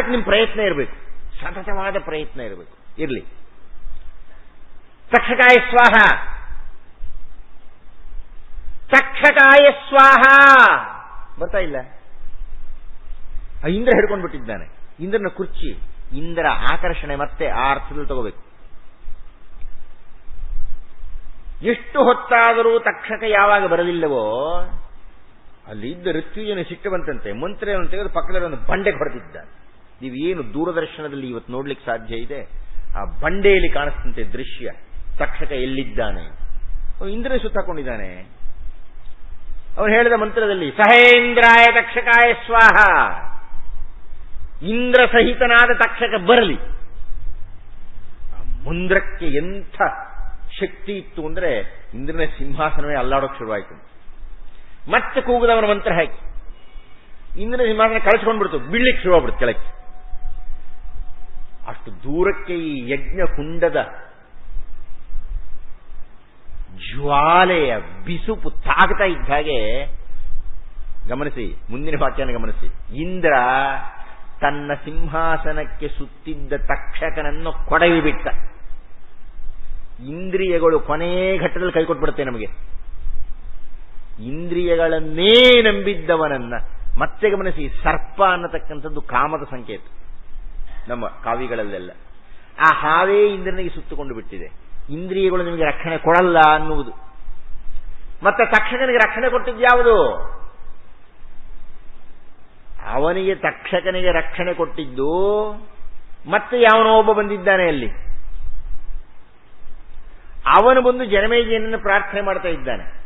ಅದಕ್ಕೆ ನಿಮ್ಮ ಪ್ರಯತ್ನ ಇರಬೇಕು, ಸತತವಾದ ಪ್ರಯತ್ನ ಇರಬೇಕು. ಇರಲಿ. ತಕ್ಷಕಾಯ ಸ್ವಾಹ, ತಕ್ಷಕಾಯ ಸ್ವಾಹ ಬರ್ತಾ ಇಲ್ಲ. ಇಂದ್ರ ಹಿಡ್ಕೊಂಡು ಬಿಟ್ಟಿದ್ದಾನೆ. ಇಂದ್ರನ ಕುರ್ಚಿ, ಇಂದ್ರ ಆಕರ್ಷಣೆ ಮತ್ತೆ ಆ ಅರ್ಥದಲ್ಲಿ ತಗೋಬೇಕು. ಎಷ್ಟು ಹೊತ್ತಾದರೂ ತಕ್ಷಕ ಯಾವಾಗ ಬರಲಿಲ್ಲವೋ ಅಲ್ಲಿ ಇದ್ದ ಋತ್ವಿಜನ ಸಿಟ್ಟು ಬಂತಂತೆ. ಮಂತ್ರಿಯನ್ನು ತೆಗೆದು ಪಕ್ಕದಲ್ಲಿ ಒಂದು ಬಂಡೆಗೆ ಹೊಡೆದಿದ್ದಾನೆ. ನೀವೇನು ದೂರದರ್ಶನದಲ್ಲಿ ಇವತ್ತು ನೋಡ್ಲಿಕ್ಕೆ ಸಾಧ್ಯ ಇದೆ, ಆ ಬಂಡೆಯಲ್ಲಿ ಕಾಣಿಸ್ತಂತೆ ದೃಶ್ಯ. ತಕ್ಷಕ ಎಲ್ಲಿದ್ದಾನೆ? ಇಂದ್ರನೇ ಸುತ್ತಾಕೊಂಡಿದ್ದಾನೆ. ಅವನು ಹೇಳಿದ ಮಂತ್ರದಲ್ಲಿ ಸಹೇಂದ್ರಾಯ ತಕ್ಷಕಾಯ ಸ್ವಾಹ, ಇಂದ್ರ ಸಹಿತನಾದ ತಕ್ಷಕ ಬರಲಿ. ಆ ಮುಂದ್ರಕ್ಕೆ ಎಂಥ ಶಕ್ತಿ ಇತ್ತು ಅಂದ್ರೆ ಇಂದ್ರನ ಸಿಂಹಾಸನವೇ ಅಲ್ಲಾಡೋಕೆ ಶುರುವಾಯಿತು. ಮತ್ತೆ ಕೂಗುದವನ ಮಂತ್ರ ಹಾಕಿ ಇಂದ್ರನ ಸಿಂಹಾಸನ ಕಳಿಸ್ಕೊಂಡ್ಬಿಡ್ತು, ಬೀಳ್ಲಿಕ್ಕೆ ಶುರುವಾಗ್ಬಿಡ್ತು ಕೆಳಕ್ಕೆ. ಅಷ್ಟು ದೂರಕ್ಕೆ ಈ ಯಜ್ಞ ಕುಂಡದ ಜ್ವಾಲೆಯ ಬಿಸುಪು ತಾಗ್ತಾ ಇದ್ದ ಹಾಗೆ ಗಮನಿಸಿ, ಮುಂದಿನ ವಾಕ್ಯನ ಗಮನಿಸಿ. ಇಂದ್ರ ತನ್ನ ಸಿಂಹಾಸನಕ್ಕೆ ಸುತ್ತಿದ್ದ ತಕ್ಷಕನನ್ನು ಕೊಡವಿ ಬಿಟ್ಟ. ಇಂದ್ರಿಯಗಳು ಕೊನೆಯ ಘಟ್ಟದಲ್ಲಿ ಕೈಕೊಟ್ಬಿಡುತ್ತೆ ನಮಗೆ. ಇಂದ್ರಿಯಗಳನ್ನೇ ನಂಬಿದ್ದವನನ್ನ ಮತ್ತೆ ಗಮನಿಸಿ. ಸರ್ಪ ಅನ್ನತಕ್ಕಂಥದ್ದು ಕಾಮದ ಸಂಕೇತ ನಮ್ಮ ಕಾವಿಗಳಲ್ಲೆಲ್ಲ. ಆ ಹಾವೇ ಇಂದ್ರನಿಗೆ ಸುತ್ತುಕೊಂಡು ಬಿಟ್ಟಿದೆ. ಇಂದ್ರಿಯಗಳು ನಿಮಗೆ ರಕ್ಷಣೆ ಕೊಡಲ್ಲ ಅನ್ನುವುದು. ಮತ್ತೆ ತಕ್ಷಕನಿಗೆ ರಕ್ಷಣೆ ಕೊಟ್ಟಿದ್ಯಾವುದು? ಅವನಿಗೆ ತಕ್ಷಕನಿಗೆ ರಕ್ಷಣೆ ಕೊಟ್ಟಿದ್ದು ಮತ್ತೆ ಯಾವನೋ ಒಬ್ಬ ಬಂದಿದ್ದಾನೆ ಅಲ್ಲಿ. ಅವನು ಬಂದು ಜನಮೇಜಯನನ್ನು ಪ್ರಾರ್ಥನೆ ಮಾಡ್ತಾ ಇದ್ದಾನೆ.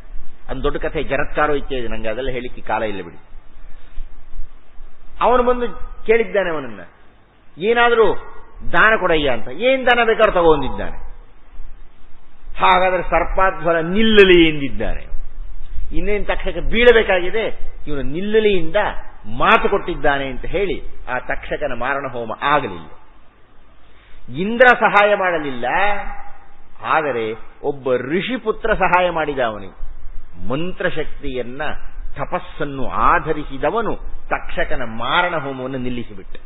ಅದು ದೊಡ್ಡ ಕಥೆ, ಜರತ್ಕಾರೋ ಇತ್ಯಾದಿ, ನನಗೆ ಅದೆಲ್ಲ ಹೇಳಿಕ್ಕೆ ಕಾಲ ಇಲ್ಲ ಬಿಡಿ. ಅವನು ಬಂದು ಕೇಳಿದ್ದಾನೆ ಅವನನ್ನ, ಏನಾದರೂ ದಾನ ಕೊಡಯ್ಯ ಅಂತ. ಏನ್ ದಾನ ಬೇಕಾದ್ರೂ ತಗೊಂಡಿದ್ದಾನೆ. ಹಾಗಾದ್ರೆ ಸರ್ಪಾಧ್ವರ ನಿಲ್ಲಲಿ ಎಂದಿದ್ದಾನೆ. ಇನ್ನೇನು ತಕ್ಷಕ ಬೀಳಬೇಕಾಗಿದೆ, ಇವನು ನಿಲ್ಲಲಿಯಿಂದ ಮಾತು ಕೊಟ್ಟಿದ್ದಾನೆ ಅಂತ ಹೇಳಿ ಆ ತಕ್ಷಕನ ಮಾರಣ ಹೋಮ ಆಗಲಿಲ್ಲ. ಇಂದ್ರ ಸಹಾಯ ಮಾಡಲಿಲ್ಲ, ಆದರೆ ಒಬ್ಬ ಋಷಿಪುತ್ರ ಸಹಾಯ ಮಾಡಿದ. ಅವನಿಗೆ ಮಂತ್ರಶಕ್ತಿಯನ್ನ ತಪಸ್ಸನ್ನು ಆಧರಿಸಿದವನು ತಕ್ಷಕನ ಮಾರಣ ಹೋಮವನ್ನು ನಿಲ್ಲಿಸಿಬಿಟ್ಟ.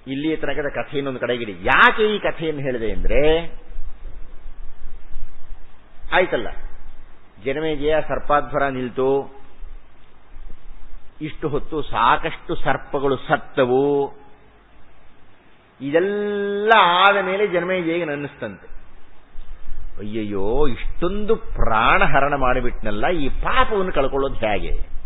ಇಲ್ಲಿಯ ತನಕದ ಕಥೆಯನ್ನೊಂದು ಕಡೆಗಿಡಿ. ಯಾಕೆ ಈ ಕಥೆಯನ್ನು ಹೇಳಿದೆ ಅಂದ್ರೆ, ಆಯ್ತಲ್ಲ, ಜನಮೇಜಯ ಸರ್ಪಾಧ್ವರ ನಿಲ್ತು, ಇಷ್ಟು ಹೊತ್ತು ಸಾಕಷ್ಟು ಸರ್ಪಗಳು ಸತ್ತವು. ಇದೆಲ್ಲ ಆದ ಮೇಲೆ ಜನಮೇಜಯಗೆ ಅನ್ನಿಸ್ತಂತೆ, ಅಯ್ಯಯ್ಯೋ ಇಷ್ಟೊಂದು ಪ್ರಾಣ ಹರಣ ಮಾಡಿಬಿಟ್ನಲ್ಲ, ಈ ಪಾಪವನ್ನು ಕಳ್ಕೊಳ್ಳೋದು ಹೇಗೆ?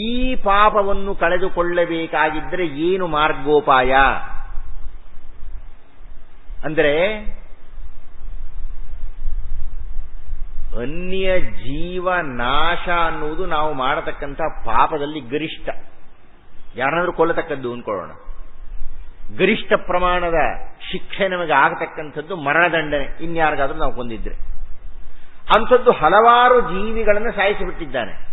ಈ ಪಾಪವನ್ನು ಕಳೆದುಕೊಳ್ಳಬೇಕಾಗಿದ್ದರೆ ಏನು ಮಾರ್ಗೋಪಾಯ ಅಂದರೆ, ಅನ್ಯ ಜೀವ ನಾಶ ಅನ್ನುವುದು ನಾವು ಮಾಡತಕ್ಕಂಥ ಪಾಪದಲ್ಲಿ ಗರಿಷ್ಠ. ಯಾರನ್ನಾದ್ರೂ ಕೊಲ್ಲತಕ್ಕದ್ದು ಅಂದ್ಕೊಳ್ಳೋಣ, ಗರಿಷ್ಠ ಪ್ರಮಾಣದ ಶಿಕ್ಷೆ ನಮಗೆ ಆಗತಕ್ಕಂಥದ್ದು ಮರಣದಂಡನೆ. ಇನ್ಯಾರಿಗಾದ್ರೂ ನಾವು ಕೊಂದಿದ್ರೆ, ಅಂಥದ್ದು ಹಲವಾರು ಜೀವಿಗಳನ್ನು ಸಾಯಿಸಿಬಿಟ್ಟಿದ್ದಾನೆ.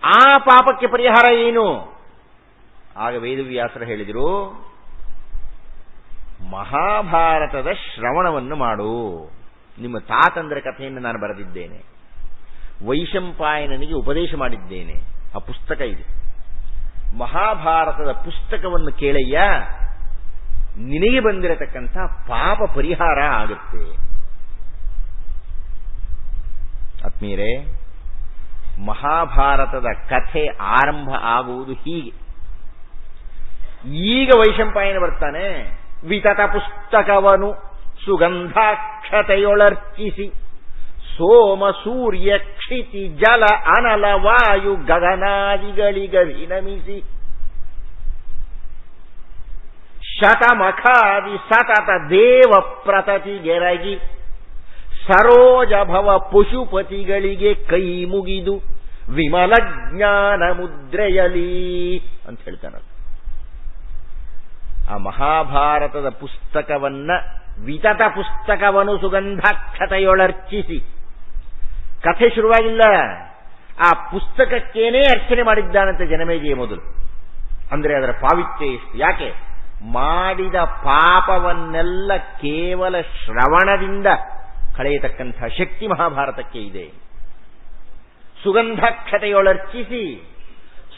ಆ ಪಾಪಕ್ಕೆ ಪರಿಹಾರ ಏನು? ಆಗ ವೇದವ್ಯಾಸರು ಹೇಳಿದರು, ಮಹಾಭಾರತದ ಶ್ರವಣವನ್ನು ಮಾಡು. ನಿಮ್ಮ ತಾತಂದ್ರ ಕಥೆಯನ್ನು ನಾನು ಬರೆದಿದ್ದೇನೆ, ವೈಶಂಪಾಯನನಿಗೆ ಉಪದೇಶ ಮಾಡಿದ್ದೇನೆ. ಆ ಪುಸ್ತಕ ಇದೆ. ಮಹಾಭಾರತದ ಪುಸ್ತಕವನ್ನು ಕೇಳಯ್ಯ, ನಿನಗೆ ಬಂದಿರತಕ್ಕಂಥ ಪಾಪ ಪರಿಹಾರ ಆಗುತ್ತೆ. ಆತ್ಮೀಯರೇ, ಮಹಾಭಾರತದ ಕಥೆ ಆರಂಭ ಆಗುವುದು ಹೀಗೆ. ಈಗ ವೈಶಂಪಾಯನ ಬರ್ತಾನೆ, ವಿತತ ಪುಸ್ತಕವನು ಸುಗಂಧಾಕ್ಷತೆಯೊಳರ್ಚಿಸಿ ಸೋಮ ಸೂರ್ಯ ಕ್ಷಿತಿ ಜಲ ಅನಲ ವಾಯು ಗಗನಾದಿಗಳಿಗಭಿನಮಿಸಿ ಶತಮಖಾದಿ ಸತತ ದೇವ ಪ್ರತತಿಗೆರಗಿ ಸರೋಜ ಭವ ಪಶುಪತಿಗಳಿಗೆ ಕೈ ಮುಗಿದು ವಿಮಲ ಜ್ಞಾನ ಮುದ್ರೆಯಲಿ ಅಂತ ಹೇಳ್ತಾನೆ. ಆ ಮಹಾಭಾರತದ ಪುಸ್ತಕವನ್ನ, ವಿತತ ಪುಸ್ತಕವನ್ನು ಸುಗಂಧಾಕ್ಷತೆಯೊಳರ್ಚಿಸಿ, ಕಥೆ ಶುರುವಾಗಿಲ್ಲ, ಆ ಪುಸ್ತಕಕ್ಕೇನೇ ಅರ್ಚನೆ ಮಾಡಿದ್ದಾನಂತೆ ಜನಮೇಜಯ ಮೊದಲು. ಅಂದ್ರೆ ಅದರ ಪಾವಿತ್ರ್ಯ ಎಷ್ಟು. ಯಾಕೆ? ಮಾಡಿದ ಪಾಪವನ್ನೆಲ್ಲ ಕೇವಲ ಶ್ರವಣದಿಂದ ಕಳೆಯತಕ್ಕಂಥ ಶಕ್ತಿ ಮಹಾಭಾರತಕ್ಕೆ ಇದೆ. ಸುಗಂಧಾಕ್ಷತೆಯೊಳರ್ಚಿಸಿ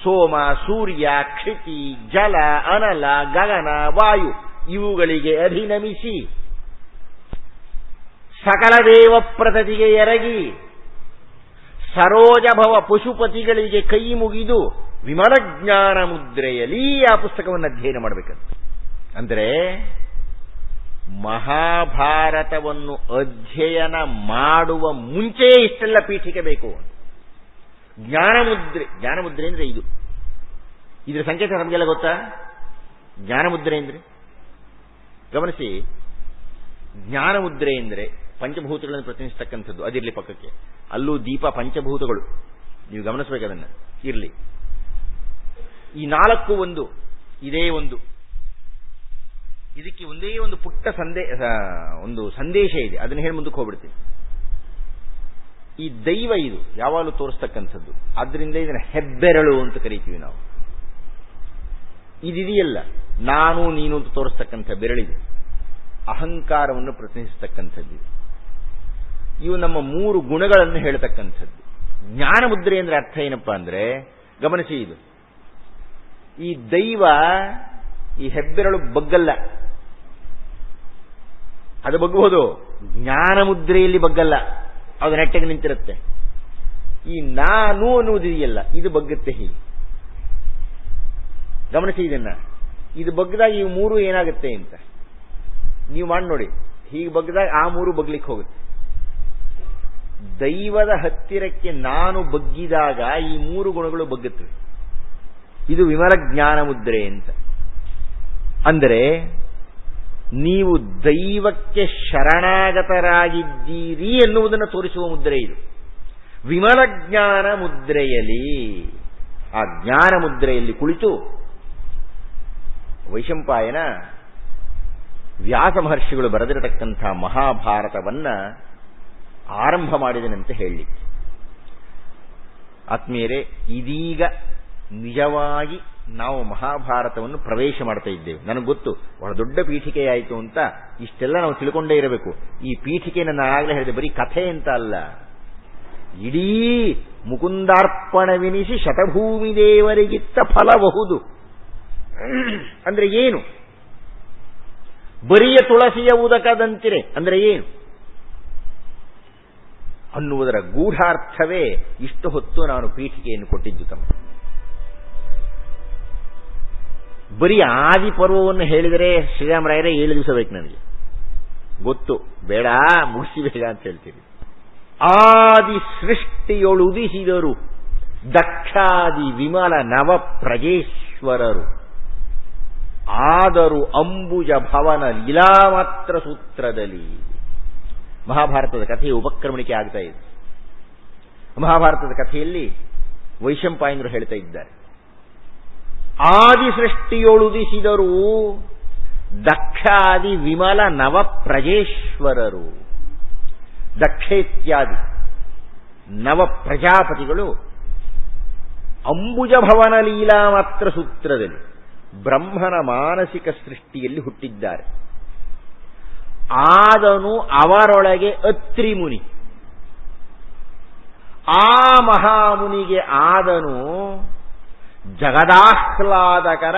ಸೋಮ, ಸೂರ್ಯ, ಕ್ಷಿತಿ, ಜಲ, ಅನಲ, ಗಗನ, ವಾಯು ಇವುಗಳಿಗೆ ಅಭಿನಮಿಸಿ ಸಕಲ ದೇವ ಪ್ರತತಿಗೆ ಎರಗಿ ಸರೋಜಭವ ಪಶುಪತಿಗಳಿಗೆ ಕೈ ಮುಗಿದು ವಿಮಲ ಜ್ಞಾನ ಮುದ್ರೆಯಲ್ಲಿ ಆ ಪುಸ್ತಕವನ್ನು ಅಧ್ಯಯನ ಮಾಡಬೇಕಂತ. ಅಂದರೆ ಮಹಾಭಾರತವನ್ನು ಅಧ್ಯಯನ ಮಾಡುವ ಮುಂಚೆ ಇಷ್ಟೆಲ್ಲ ಪೀಠಿಕೆ ಬೇಕು. ಜ್ಞಾನಮುದ್ರೆ ಅಂದ್ರೆ ಇದು. ಇದರ ಸಂಕೇತ ನಮಗೆಲ್ಲ ಗೊತ್ತಾ? ಜ್ಞಾನಮುದ್ರೆ ಅಂದ್ರೆ ಗಮನಿಸಿ, ಜ್ಞಾನಮುದ್ರೆ ಅಂದ್ರೆ ಪಂಚಭೂತಗಳನ್ನು ಪ್ರತಿನಿಧಿಸ್ತಕ್ಕಂಥದ್ದು. ಅದಿರಲಿ ಪಕ್ಕಕ್ಕೆ, ಅಲ್ಲೂ ದೀಪ ಪಂಚಭೂತಗಳು, ನೀವು ಗಮನಿಸಬೇಕದನ್ನು. ಇರಲಿ, ಈ ನಾಲ್ಕು ಒಂದು, ಇದೇ ಒಂದು, ಇದಕ್ಕೆ ಒಂದೇ ಒಂದು ಪುಟ್ಟ ಒಂದು ಸಂದೇಶ ಇದೆ, ಅದನ್ನು ಹೇಳಿ ಮುಂದಕ್ಕೆ ಹೋಗ್ಬಿಡ್ತೀನಿ. ಈ ದೈವ ಇದು ಯಾವಾಗಲೂ ತೋರಿಸ್ತಕ್ಕಂಥದ್ದು, ಆದ್ರಿಂದ ಇದನ್ನು ಹೆಬ್ಬೆರಳು ಅಂತ ಕರಿತೀವಿ ನಾವು. ಇದಿದೆಯಲ್ಲ, ನಾನು ನೀನು ಅಂತ ತೋರಿಸ್ತಕ್ಕಂಥ ಬೆರಳಿದೆ, ಅಹಂಕಾರವನ್ನು ಪ್ರತಿನಿಧಿಸ್ತಕ್ಕಂಥದ್ದು. ಇವು ನಮ್ಮ ಮೂರು ಗುಣಗಳನ್ನು ಹೇಳ್ತಕ್ಕಂಥದ್ದು. ಜ್ಞಾನ ಮುದ್ರೆ ಅಂದ್ರೆ ಅರ್ಥ ಏನಪ್ಪಾ ಅಂದ್ರೆ, ಗಮನಿಸಿ, ಇದು ಈ ದೈವ, ಈ ಹೆಬ್ಬೆರಳು ಬಗ್ಗಲ್ಲ, ಅದು ಬಗ್ಗಬಹುದು. ಜ್ಞಾನ ಮುದ್ರೆಯಲ್ಲಿ ಬಗ್ಗಲ್ಲ, ಅದು ನೆಟ್ಟಗೆ ನಿಂತಿರುತ್ತೆ. ಈ ನಾನು ಅನ್ನುವುದಿದೆಯಲ್ಲ, ಇದು ಬಗ್ಗುತ್ತೆ ಹೀಗೆ. ಗಮನಿಸಿ ಇದನ್ನ. ಇದು ಬಗ್ಗದಾಗ ಈ ಮೂರು ಏನಾಗುತ್ತೆ ಅಂತ ನೀವು ಮಾಡಿ ನೋಡಿ. ಹೀಗೆ ಬಗ್ಗದಾಗ ಆ ಮೂರು ಬಗ್ಲಿಕ್ಕೆ ಹೋಗುತ್ತೆ. ದೈವದ ಹತ್ತಿರಕ್ಕೆ ನಾನು ಬಗ್ಗಿದಾಗ ಈ ಮೂರು ಗುಣಗಳು ಬಗ್ಗುತ್ತವೆ. ಇದು ವಿಮಲ ಜ್ಞಾನ ಮುದ್ರೆ ಅಂತ. ಅಂದರೆ ನೀವು ದೈವಕ್ಕೆ ಶರಣಾಗತರಾಗಿದ್ದೀರಿ ಎನ್ನುವುದನ್ನು ತೋರಿಸುವ ಮುದ್ರೆ ಇದು. ವಿಮಲ ಜ್ಞಾನ ಮುದ್ರೆಯಲ್ಲಿ, ಆ ಜ್ಞಾನ ಮುದ್ರೆಯಲ್ಲಿ ಕುಳಿತು ವೈಶಂಪಾಯನ ವ್ಯಾಸ ಮಹರ್ಷಿಗಳು ಬರೆದಿರತಕ್ಕಂಥ ಮಹಾಭಾರತವನ್ನ ಆರಂಭ ಮಾಡಿದನಂತೆ ಹೇಳಲಿಕ್ಕೆ. ಆತ್ಮೀಯರೇ, ಇದೀಗ ನಿಜವಾಗಿ ನಾವು ಮಹಾಭಾರತವನ್ನು ಪ್ರವೇಶ ಮಾಡ್ತಾ ಇದ್ದೇವೆ. ನನಗೆ ಗೊತ್ತು, ಬಹಳ ದೊಡ್ಡ ಪೀಠಿಕೆಯಾಯಿತು ಅಂತ. ಇಷ್ಟೆಲ್ಲ ನಾವು ತಿಳ್ಕೊಂಡೇ ಇರಬೇಕು. ಈ ಪೀಠಿಕೆಯನ್ನು ನಾನು ಆಗಲೇ ಹೇಳಿದೆ, ಬರೀ ಕಥೆ ಅಂತ ಅಲ್ಲ, ಇಡೀ ಮುಕುಂದಾರ್ಪಣವೆನಿಸಿ ಶತಭೂಮಿ ದೇವರಿಗಿತ್ತ ಫಲಬಹುದು. ಅಂದ್ರೆ ಏನು? ಬರಿಯ ತುಳಸಿಯ ಉದಕದಂತಿರೆ ಅಂದ್ರೆ ಏನು ಅನ್ನುವುದರ ಗೂಢಾರ್ಥವೇ ಇಷ್ಟು ಹೊತ್ತು ನಾನು ಪೀಠಿಕೆಯನ್ನು ಕೊಟ್ಟಿದ್ದು ತಮ್ಮ. ಬರೀ ಆದಿ ಪರ್ವವನ್ನು ಹೇಳಿದರೆ ಶ್ರೀರಾಮರಾಯರೇ 7 ದಿವಸ ಬೇಕು ನನಗೆ ಗೊತ್ತು, ಬೇಡ ಮುಗಿಸಿ ಬೇಡ ಅಂತ ಹೇಳ್ತೀರಿ. ಆದಿ ಸೃಷ್ಟಿಯೊಳು ಉದಿಸಿದರು ದಕ್ಷಾದಿ ವಿಮಲ ನವ ಪ್ರಜೇಶ್ವರರು, ಆದರು ಅಂಬುಜ ಭವನ ಲೀಲಾಮಾತ್ರ ಸೂತ್ರದಲ್ಲಿ. ಮಹಾಭಾರತದ ಕಥೆಯ ಉಪಕ್ರಮಣಿಕೆ ಆಗ್ತಾ ಇದೆ. ಮಹಾಭಾರತದ ಕಥೆಯಲ್ಲಿ ವೈಶಂಪಾಯನರು ಹೇಳ್ತಾ ಇದ್ದಾರೆ, ಆದಿ ಸೃಷ್ಟಿಯೊಳುದಿಸಿದರು ದಕ್ಷಾದಿ ವಿಮಲ ನವ ಪ್ರಜೇಶ್ವರರು. ದಕ್ಷೇತ್ಯಾದಿ ನವ ಪ್ರಜಾಪತಿಗಳು ಅಂಬುಜ ಭವನ ಲೀಲಾ ಮಾತ್ರ ಸೂತ್ರದಲ್ಲಿ ಬ್ರಹ್ಮನ ಮಾನಸಿಕ ಸೃಷ್ಟಿಯಲ್ಲಿ ಹುಟ್ಟಿದ್ದಾರೆ. ಆದನು ಅವರೊಳಗೆ ಅತ್ರಿ ಮುನಿ. ಆ ಮಹಾಮುನಿಗೆ ಆದನು ಜಗದಾಹ್ಲಾದಕರ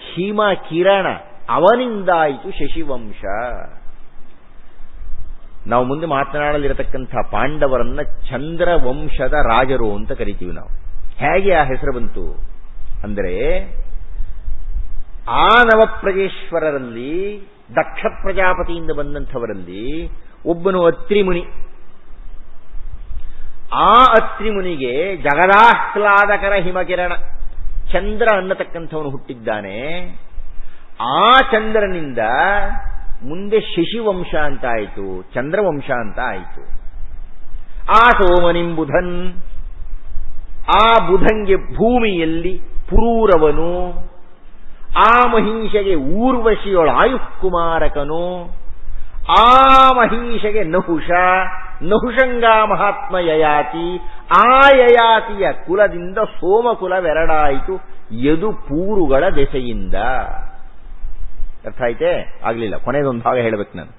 ಹಿಮ ಕಿರಣ, ಅವನಿಂದಾಯಿತು ಶಶಿವಂಶ. ನಾವು ಮುಂದೆ ಮಾತನಾಡಲಿರತಕ್ಕಂಥ ಪಾಂಡವರನ್ನ ಚಂದ್ರವಂಶದ ರಾಜರು ಅಂತ ಕರಿತೀವಿ ನಾವು. ಹೇಗೆ ಆ ಹೆಸರು ಬಂತು ಅಂದರೆ, ಆ ನವಪ್ರಜೇಶ್ವರರಲ್ಲಿ ದಕ್ಷ ಪ್ರಜಾಪತಿಯಿಂದ ಬಂದಂಥವರಲ್ಲಿ ಒಬ್ಬನು ಅತ್ರಿಮುನಿ. ಆ ಅತ್ರಿಮುನಿಗೆ ಜಗದಾಹ್ಲಾದಕರ ಹಿಮಕಿರಣ, ಚಂದ್ರ ಅನ್ನತಕ್ಕಂಥವನು ಹುಟ್ಟಿದ್ದಾನೆ. ಆ ಚಂದ್ರನಿಂದ ಮುಂದೆ ಶಶಿವಂಶ ಅಂತ ಆಯಿತು, ಚಂದ್ರವಂಶ ಅಂತ ಆಯಿತು. ಆ ಸೋಮನಿಂ ಬುಧನ್, ಆ ಬುಧಂಗೆ ಭೂಮಿಯಲ್ಲಿ ಪುರೂರವನು. ಆ ಮಹೀಷಗೆ ಊರ್ವಶಿಯೊಳ ಆಯುಷ್ಕುಮಾರಕನು. ಆ ಮಹೀಷಗೆ ನಹುಷ, ನಹುಷಂಗ ಮಹಾತ್ಮ ಯಯಾತಿ. ಆ ಯಯಾತಿಯ ಕುಲದಿಂದ ಸೋಮಕುಲವೆರಡಾಯಿತು ಯದು ಪೂರುಗಳ ದೆಸೆಯಿಂದ. ಅರ್ಥ ಆಯ್ತೆ? ಆಗ್ಲಿಲ್ಲ, ಕೊನೆಯದೊಂದು ಭಾಗ ಹೇಳಬೇಕು ನಾನು.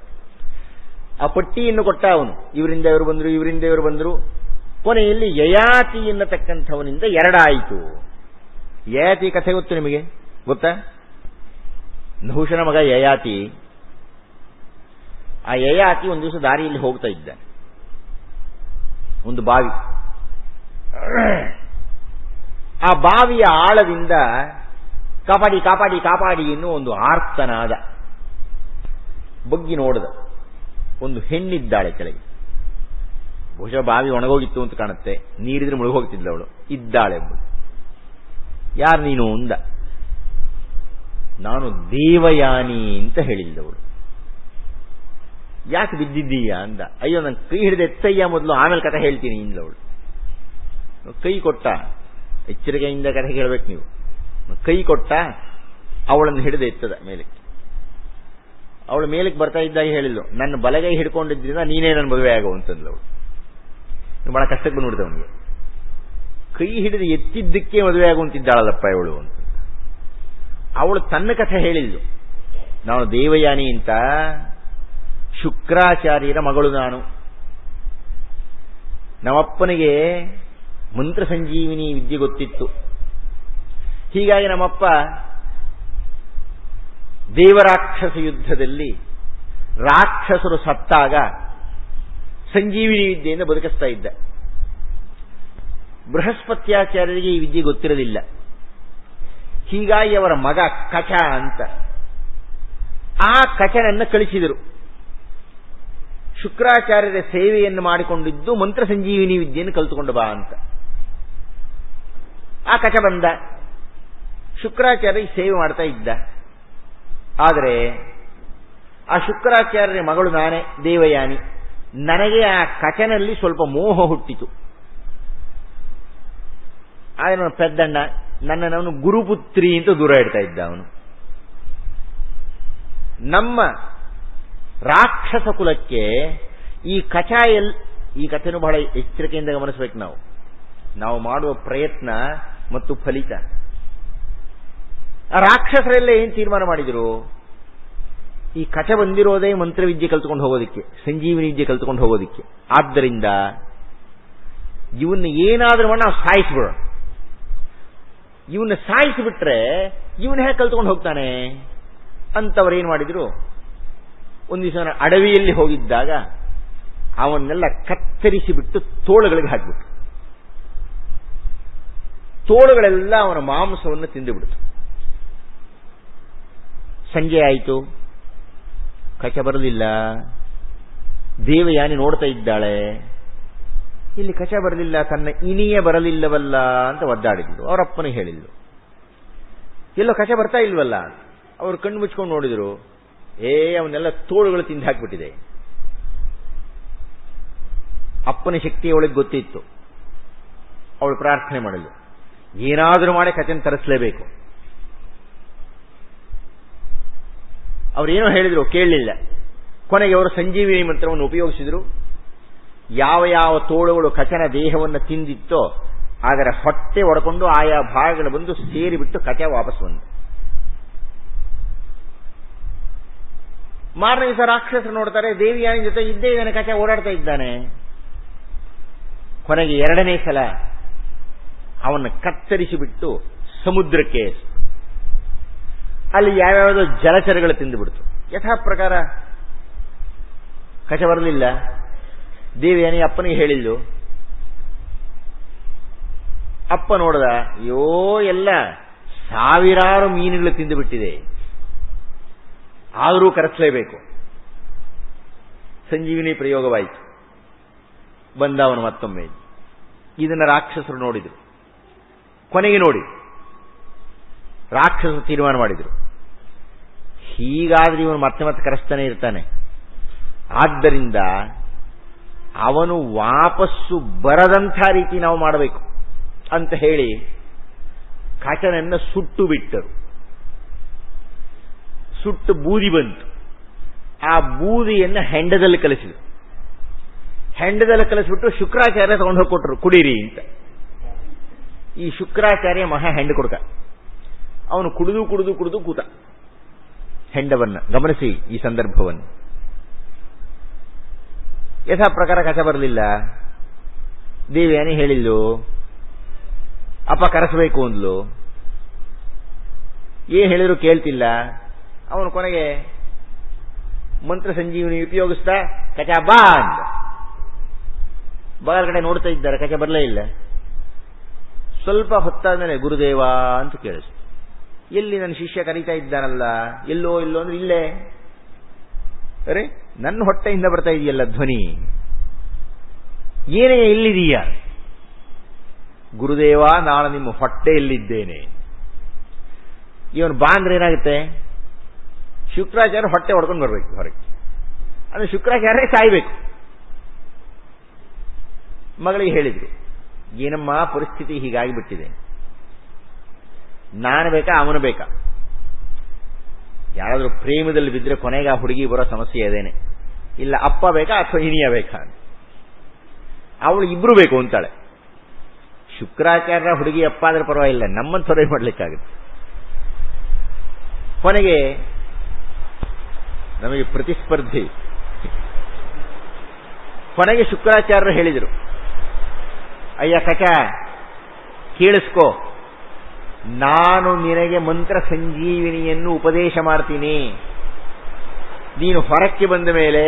ಆ ಪಟ್ಟಿಯನ್ನು ಕೊಟ್ಟ ಅವನು, ಇವರಿಂದ ಇವರು ಬಂದರು, ಇವರಿಂದ ಇವರು ಬಂದರು. ಕೊನೆಯಲ್ಲಿ ಯಯಾತಿ ಎನ್ನತಕ್ಕಂಥವನಿಂದ ಎರಡಾಯಿತು. ಯಯಾತಿ ಕಥೆ ಗೊತ್ತು ನಿಮಗೆ, ಗೊತ್ತಾ? ನಹುಷನ ಮಗ ಯಯಾತಿ. ಆ ಯಯಾತಿ ಒಂದು ದಿವಸ ದಾರಿಯಲ್ಲಿ ಹೋಗ್ತಾ ಇದ್ದ. ಒಂದು ಬಾವಿ, ಆ ಬಾವಿಯ ಆಳದಿಂದ ಕಾಪಾಡಿ ಕಾಪಾಡಿ ಕಾಪಾಡಿ ಎನ್ನುವ ಒಂದು ಆರ್ತನಾದ. ಬಗ್ಗಿ ನೋಡಿದ, ಒಂದು ಹೆಣ್ಣಿದ್ದಾಳೆ ಕೆಳಗೆ. ಬಹುಶಃ ಬಾವಿ ಒಣಗೋಗಿತ್ತು ಅಂತ ಕಾಣುತ್ತೆ, ನೀರಿದ್ರೆ ಮುಳುಗೋಗ್ತಿದ್ಲ ಅವಳು. ಇದ್ದಾಳೆ ಎಂಬುದು. ಯಾರು ನೀನು ಅಂದ. ನಾನು ದೇವಯಾನಿ ಅಂತ ಹೇಳಿದ್ದವಳು. ಯಾಕೆ ಬಿದ್ದಿದ್ದೀಯಾ ಅಂದ. ಅಯ್ಯೋ ನನ್ನ ಕೈ ಹಿಡಿದು ಎತ್ತಯ್ಯ ಮೊದಲು, ಆಮೇಲೆ ಕಥೆ ಹೇಳ್ತೀನಿ ಇಂದವಳು. ಕೈ ಕೊಟ್ಟ, ಎಚ್ಚರಿಕೆಯಿಂದ ಕಥೆ ಕೇಳಬೇಕು ನೀವು. ಕೈ ಕೊಟ್ಟ, ಅವಳನ್ನು ಹಿಡಿದು ಎತ್ತದ ಮೇಲಕ್ಕೆ. ಅವಳು ಮೇಲಕ್ಕೆ ಬರ್ತಾ ಇದ್ದಾಗ ಹೇಳಿದ್ಲು, ನನ್ನ ಬಲಗೈ ಹಿಡ್ಕೊಂಡಿದ್ರಿಂದ ನೀನೇ ನನ್ನ ಮದುವೆ ಆಗೋ ಅಂತಂದ್ಲು ಅವಳು. ಬಹಳ ಕಷ್ಟಕ್ಕೆ ಬಂದ್ಬಿಡ್ತು ಅವನಿಗೆ. ಕೈ ಹಿಡಿದು ಎತ್ತಿದ್ದಕ್ಕೆ ಮದುವೆ ಆಗುವಂತಿದ್ದಾಳಲ್ಲಪ್ಪ ಇವಳು ಅಂತ. ಅವಳು ತನ್ನ ಕಥೆ ಹೇಳಿದ್ಲು, ನಾನು ದೇವಯಾನಿ ಅಂತ, ಶುಕ್ರಾಚಾರ್ಯರ ಮಗಳು ನಾನು. ನಮ್ಮಪ್ಪನಿಗೆ ಮಂತ್ರ ಸಂಜೀವಿನಿ ವಿದ್ಯೆ ಗೊತ್ತಿತ್ತು. ಹೀಗಾಗಿ ನಮ್ಮಪ್ಪ ದೇವರಾಕ್ಷಸ ಯುದ್ಧದಲ್ಲಿ ರಾಕ್ಷಸರು ಸತ್ತಾಗ ಸಂಜೀವಿನಿ ವಿದ್ಯೆಯಿಂದ ಬದುಕಿಸ್ತಾ ಇದ್ದ. ಬೃಹಸ್ಪತ್ಯಾಚಾರ್ಯರಿಗೆ ಈ ವಿದ್ಯೆ ಗೊತ್ತಿರಲಿಲ್ಲ. ಹೀಗಾಗಿ ಅವರ ಮಗ ಕಚ ಅಂತ, ಆ ಕಚನನ್ನು ಕಳಿಸಿದರು. ಶುಕ್ರಾಚಾರ್ಯರ ಸೇವೆಯನ್ನು ಮಾಡಿಕೊಂಡಿದ್ದು ಮಂತ್ರ ಸಂಜೀವಿನಿ ವಿದ್ಯೆಯನ್ನು ಕಲಿತುಕೊಂಡು ಬಾ ಅಂತ. ಆ ಕಚ ಬಂದ, ಶುಕ್ರಾಚಾರ್ಯ ಸೇವೆ ಮಾಡ್ತಾ ಇದ್ದ. ಆದರೆ ಆ ಶುಕ್ರಾಚಾರ್ಯರ ಮಗಳು ನಾನೇ, ದೇವಯಾನಿ. ನನಗೆ ಆ ಕಚನಲ್ಲಿ ಸ್ವಲ್ಪ ಮೋಹ ಹುಟ್ಟಿತು. ಆದರೆ ನನ್ನ ಪೆದ್ದಣ್ಣ ನನ್ನನ್ನು ಗುರುಪುತ್ರಿ ಅಂತ ದೂರ ಇಡ್ತಾ ಇದ್ದ ಅವನು. ನಮ್ಮ ರಾಕ್ಷಸ ಕುಲಕ್ಕೆ ಈ ಕಚ ಈ ಕಥೆನೂ ಬಹಳ ಎಚ್ಚರಿಕೆಯಿಂದ ಗಮನಿಸಬೇಕು ನಾವು. ನಾವು ಮಾಡುವ ಪ್ರಯತ್ನ ಮತ್ತು ಫಲಿತ. ಆ ರಾಕ್ಷಸರೆಲ್ಲ ಏನು ತೀರ್ಮಾನ ಮಾಡಿದರು? ಈ ಕಚ ಬಂದಿರೋದೇ ಮಂತ್ರವಿದ್ಯೆ ಕಲ್ತ್ಕೊಂಡು ಹೋಗೋದಿಕ್ಕೆ, ಸಂಜೀವಿನಿ ವಿದ್ಯೆ ಕಲ್ತ್ಕೊಂಡು ಹೋಗೋದಿಕ್ಕೆ. ಆದ್ದರಿಂದ ಇವನ್ನ ಏನಾದ್ರೂ ಮಾಡಿ ನಾವು ಸಾಯಿಸ್ಬಿಡೋಣ. ಇವನ್ನ ಸಾಯಿಸಿಬಿಟ್ರೆ ಇವನ್ನ ಹೇಗೆ ಕಲ್ತ್ಕೊಂಡು ಹೋಗ್ತಾನೆ ಅಂತವ್ರು ಏನ್ ಮಾಡಿದ್ರು, ಒಂದು ದಿವಸ ಅಡವಿಯಲ್ಲಿ ಹೋಗಿದ್ದಾಗ ಅವನ್ನೆಲ್ಲ ಕತ್ತರಿಸಿಬಿಟ್ಟು ತೋಳುಗಳಿಗೆ ಹಾಕಿಬಿಟ್ರು. ತೋಳುಗಳೆಲ್ಲ ಅವನ ಮಾಂಸವನ್ನು ತಿಂದುಬಿಡ್ತು. ಸಂಜೆ ಆಯಿತು, ಕಚ ಬರಲಿಲ್ಲ. ದೇವಯಾನಿ ನೋಡ್ತಾ ಇದ್ದಾಳೆ, ಇಲ್ಲಿ ಕಚ ಬರಲಿಲ್ಲ, ತನ್ನ ಇನಿಯೇ ಬರಲಿಲ್ಲವಲ್ಲ ಅಂತ ಒದ್ದಾಡಿದ್ರು. ಅವರಪ್ಪನಿಗೆ ಹೇಳಿದ್ರು, ಎಲ್ಲೋ ಕಚ ಬರ್ತಾ ಇಲ್ವಲ್ಲ. ಅವರು ಕಣ್ಣು ಮುಚ್ಕೊಂಡು ನೋಡಿದ್ರು, ಅವನ್ನೆಲ್ಲ ತೋಳುಗಳು ತಿಂದು ಹಾಕಿಬಿಟ್ಟಿದೆ. ಅಪ್ಪನ ಶಕ್ತಿ ಅವಳಿಗೆ ಗೊತ್ತಿತ್ತು. ಅವಳು ಪ್ರಾರ್ಥನೆ ಮಾಡಲು, ಏನಾದರೂ ಮಾಡಿ ಕಚನ ತರಿಸಲೇಬೇಕು. ಅವರೇನೋ ಹೇಳಿದ್ರು, ಕೇಳಲಿಲ್ಲ. ಕೊನೆಗೆ ಅವರು ಸಂಜೀವಿನಿ ಮಂತ್ರವನ್ನು ಉಪಯೋಗಿಸಿದ್ರು. ಯಾವ ಯಾವ ತೋಳುಗಳು ಕಚನ ದೇಹವನ್ನು ತಿಂದಿತ್ತೋ ಅದರ ಹೊಟ್ಟೆ ಒಡ್ಕೊಂಡು ಆಯಾ ಭಾಗಗಳು ಬಂದು ಸೇರಿಬಿಟ್ಟು ಕಚ ವಾಪಸ್ ಬಂದು. ಮಾರನೇ ದಿವಸ ರಾಕ್ಷಸರು ನೋಡ್ತಾರೆ, ದೇವಿಯಾನಿ ಜೊತೆ ಇದ್ದೇ ಇದ್ದಾನೆ, ಕಚ ಓಡಾಡ್ತಾ ಇದ್ದಾನೆ. ಕೊನೆಗೆ ಎರಡನೇ ಸಲ ಅವನ್ನ ಕತ್ತರಿಸಿಬಿಟ್ಟು ಸಮುದ್ರಕ್ಕೆ, ಅಲ್ಲಿ ಯಾವ್ಯಾವುದೋ ಜಲಚರಗಳು ತಿಂದುಬಿಡ್ತು. ಯಥಾ ಪ್ರಕಾರ ಕಚ ಬರಲಿಲ್ಲ. ದೇವಿಯಾನಿ ಅಪ್ಪನಿಗೆ ಹೇಳಿದ್ದು. ಅಪ್ಪ ನೋಡ್ದ, ಅಯ್ಯೋ ಎಲ್ಲ ಸಾವಿರಾರು ಮೀನುಗಳು ತಿಂದುಬಿಟ್ಟಿದೆ, ಆದರೂ ಕರೆಸಲೇಬೇಕು. ಸಂಜೀವಿನಿ ಪ್ರಯೋಗವಾಯಿತು. ಬಂದ ಅವನು ಮತ್ತೊಮ್ಮೆ. ಇದನ್ನು ರಾಕ್ಷಸರು ನೋಡಿದರು. ಕೊನೆಗೆ ನೋಡಿ ರಾಕ್ಷಸರು ತೀರ್ಮಾನ ಮಾಡಿದರು, ಹೀಗಾದ್ರೆ ಇವನು ಮತ್ತೆ ಮತ್ತೆ ಕರೆಸ್ತಾನೆ ಇರ್ತಾನೆ, ಆದ್ದರಿಂದ ಅವನು ವಾಪಸ್ಸು ಬರದಂಥ ರೀತಿ ನಾವು ಮಾಡಬೇಕು ಅಂತ ಹೇಳಿ ಕಚನನ್ನು ಸುಟ್ಟು ಬಿಟ್ಟರು. ಸುಟ್ಟು ಬೂದಿ ಬಂತು. ಆ ಬೂದಿಯನ್ನು ಹೆಂಡದಲ್ಲಿ ಕಲಿಸಿದರು. ಹೆಂಡದಲ್ಲಿ ಕಲಿಸ್ಬಿಟ್ಟು ಶುಕ್ರಾಚಾರ್ಯ ತಗೊಂಡು ಹೋಗಿ ಕೊಟ್ಟರು, ಕುಡೀರಿ ಅಂತ. ಈ ಶುಕ್ರಾಚಾರ್ಯ ಮಹಾ ಹೆಂಡು ಕೊಡ್ಕ. ಅವನು ಕುಡಿದು ಕುಡಿದು ಕುಡಿದು ಕೂತ ಹೆಂಡವನ್ನ. ಗಮನಿಸಿ ಈ ಸಂದರ್ಭವನ್ನು. ಯಥಾ ಪ್ರಕಾರ ಕಚ ಬರಲಿಲ್ಲ. ದೇವಯಾನಿ ಹೇಳಿದ್ಲು, ಅಪ್ಪ ಕರೆಸಬೇಕು ಅಂದ್ಲು. ಏನ್ ಹೇಳಿದ್ರು ಕೇಳ್ತಿಲ್ಲ. ಅವನು ಕೊನೆಗೆ ಮಂತ್ರ ಸಂಜೀವನಿ ಉಪಯೋಗಿಸ್ತಾ ಕಚ ಬಾ ಅಂದ. ಬಾಗಲ ಕಡೆ ನೋಡ್ತಾ ಇದ್ದಾರೆ, ಕಚ ಬರಲೇ ಇಲ್ಲ. ಸ್ವಲ್ಪ ಹೊತ್ತಾದ್ಮೇಲೆ ಗುರುದೇವ ಅಂತ ಕೇಳಿಸ್ತು. ಎಲ್ಲಿ ನನ್ನ ಶಿಷ್ಯ ಕರೀತಾ ಇದ್ದಾನಲ್ಲ, ಎಲ್ಲೋ ಎಲ್ಲೋ ಅಂದ್ರೆ ಇಲ್ಲೇ. ಅರೆ, ನನ್ನ ಹೊಟ್ಟೆಯಿಂದ ಬರ್ತಾ ಇದೆಯಲ್ಲ ಧ್ವನಿ, ಏನೇ ಎಲ್ಲಿದೀಯ? ಗುರುದೇವ, ನಾನು ನಿಮ್ಮ ಹೊಟ್ಟೆಯಲ್ಲಿದ್ದೇನೆ. ಇವನು ಬಾ ಅಂದ್ರೆ ಏನಾಗುತ್ತೆ? ಶುಕ್ರಾಚಾರ್ಯ ಹೊಟ್ಟೆ ಹೊಡ್ಕೊಂಡು ಬರ್ಬೇಕು ಹೊರಗೆ. ಅಂದ್ರೆ ಶುಕ್ರಾಚಾರ್ಯ ಸಾಯ್ಬೇಕು. ಮಗಳಿಗೆ ಹೇಳಿದ್ರು, ಏನಮ್ಮ ಪರಿಸ್ಥಿತಿ ಹೀಗಾಗಿಬಿಟ್ಟಿದೆ, ನಾನು ಬೇಕಾ ಅವನು ಬೇಕಾ? ಯಾರಾದ್ರೂ ಪ್ರೇಮದಲ್ಲಿ ಬಿದ್ದರೆ ಕೊನೆಗೆ ಆ ಹುಡುಗಿ ಬರೋ ಸಮಸ್ಯೆ ಅದೇನೆ. ಇಲ್ಲ ಅಪ್ಪ ಬೇಕಾ ಅಥವಾ ಇನಿಯ ಬೇಕಾ? ಅವಳು ಇಬ್ರು ಬೇಕು ಅಂತಾಳೆ. ಶುಕ್ರಾಚಾರ್ಯ ಹುಡುಗಿ ಅಪ್ಪ ಆದ್ರೆ ಪರವಾಗಿಲ್ಲ, ನಮ್ಮನ್ನು ತೊರೆ ಮಾಡ್ಲಿಕ್ಕಾಗುತ್ತೆ. ಕೊನೆಗೆ ನಮಗೆ ಪ್ರತಿಸ್ಪರ್ಧಿ. ಕೊನೆಗೆ ಶುಕ್ರಾಚಾರ್ಯರು ಹೇಳಿದರು, ಅಯ್ಯ ಕಚ, ಕೇಳಿಸ್ಕೋ, ನಾನು ನಿನಗೆ ಮಂತ್ರ ಸಂಜೀವಿನಿಯನ್ನು ಉಪದೇಶ ಮಾಡ್ತೀನಿ. ನೀನು ಹೊರಕ್ಕೆ ಬಂದ ಮೇಲೆ,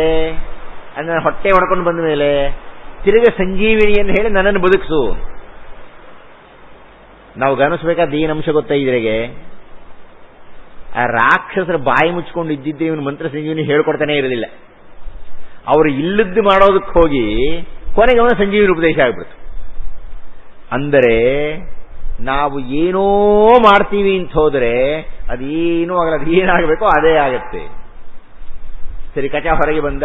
ನನ್ನ ಹೊಟ್ಟೆ ಹೊಡ್ಕೊಂಡು ಬಂದ ಮೇಲೆ ತಿರುಗ ಸಂಜೀವಿನಿಯನ್ನು ಹೇಳಿ ನನ್ನನ್ನು ಬದುಕಿಸು. ನಾವು ಗಮನಿಸಬೇಕಾದ ಏನಂಶ ಗೊತ್ತಾ ಇದ್ರೆಗೆ? ಆ ರಾಕ್ಷಸರ ಬಾಯಿ ಮುಚ್ಕೊಂಡು ಇದ್ದಿದ್ದೆ ಇವನು ಮಂತ್ರ ಸಂಜೀವಿನಿ ಹೇಳ್ಕೊಡ್ತಾನೆ ಇರಲಿಲ್ಲ. ಅವರು ಇಲ್ಲದ್ದು ಮಾಡೋದಕ್ಕೆ ಹೋಗಿ ಕೊನೆಗೆ ಅವನ ಸಂಜೀವಿನಿ ಉಪದೇಶ ಆಗ್ಬಿಡ್ತು. ಅಂದರೆ ನಾವು ಏನೋ ಮಾಡ್ತೀವಿ ಅಂತ ಹೋದರೆ ಅದೇನೂ ಆಗಲ್ಲ, ಅದು ಏನಾಗಬೇಕೋ ಅದೇ ಆಗತ್ತೆ. ಸರಿ, ಕಚ ಹೊರಗೆ ಬಂದ,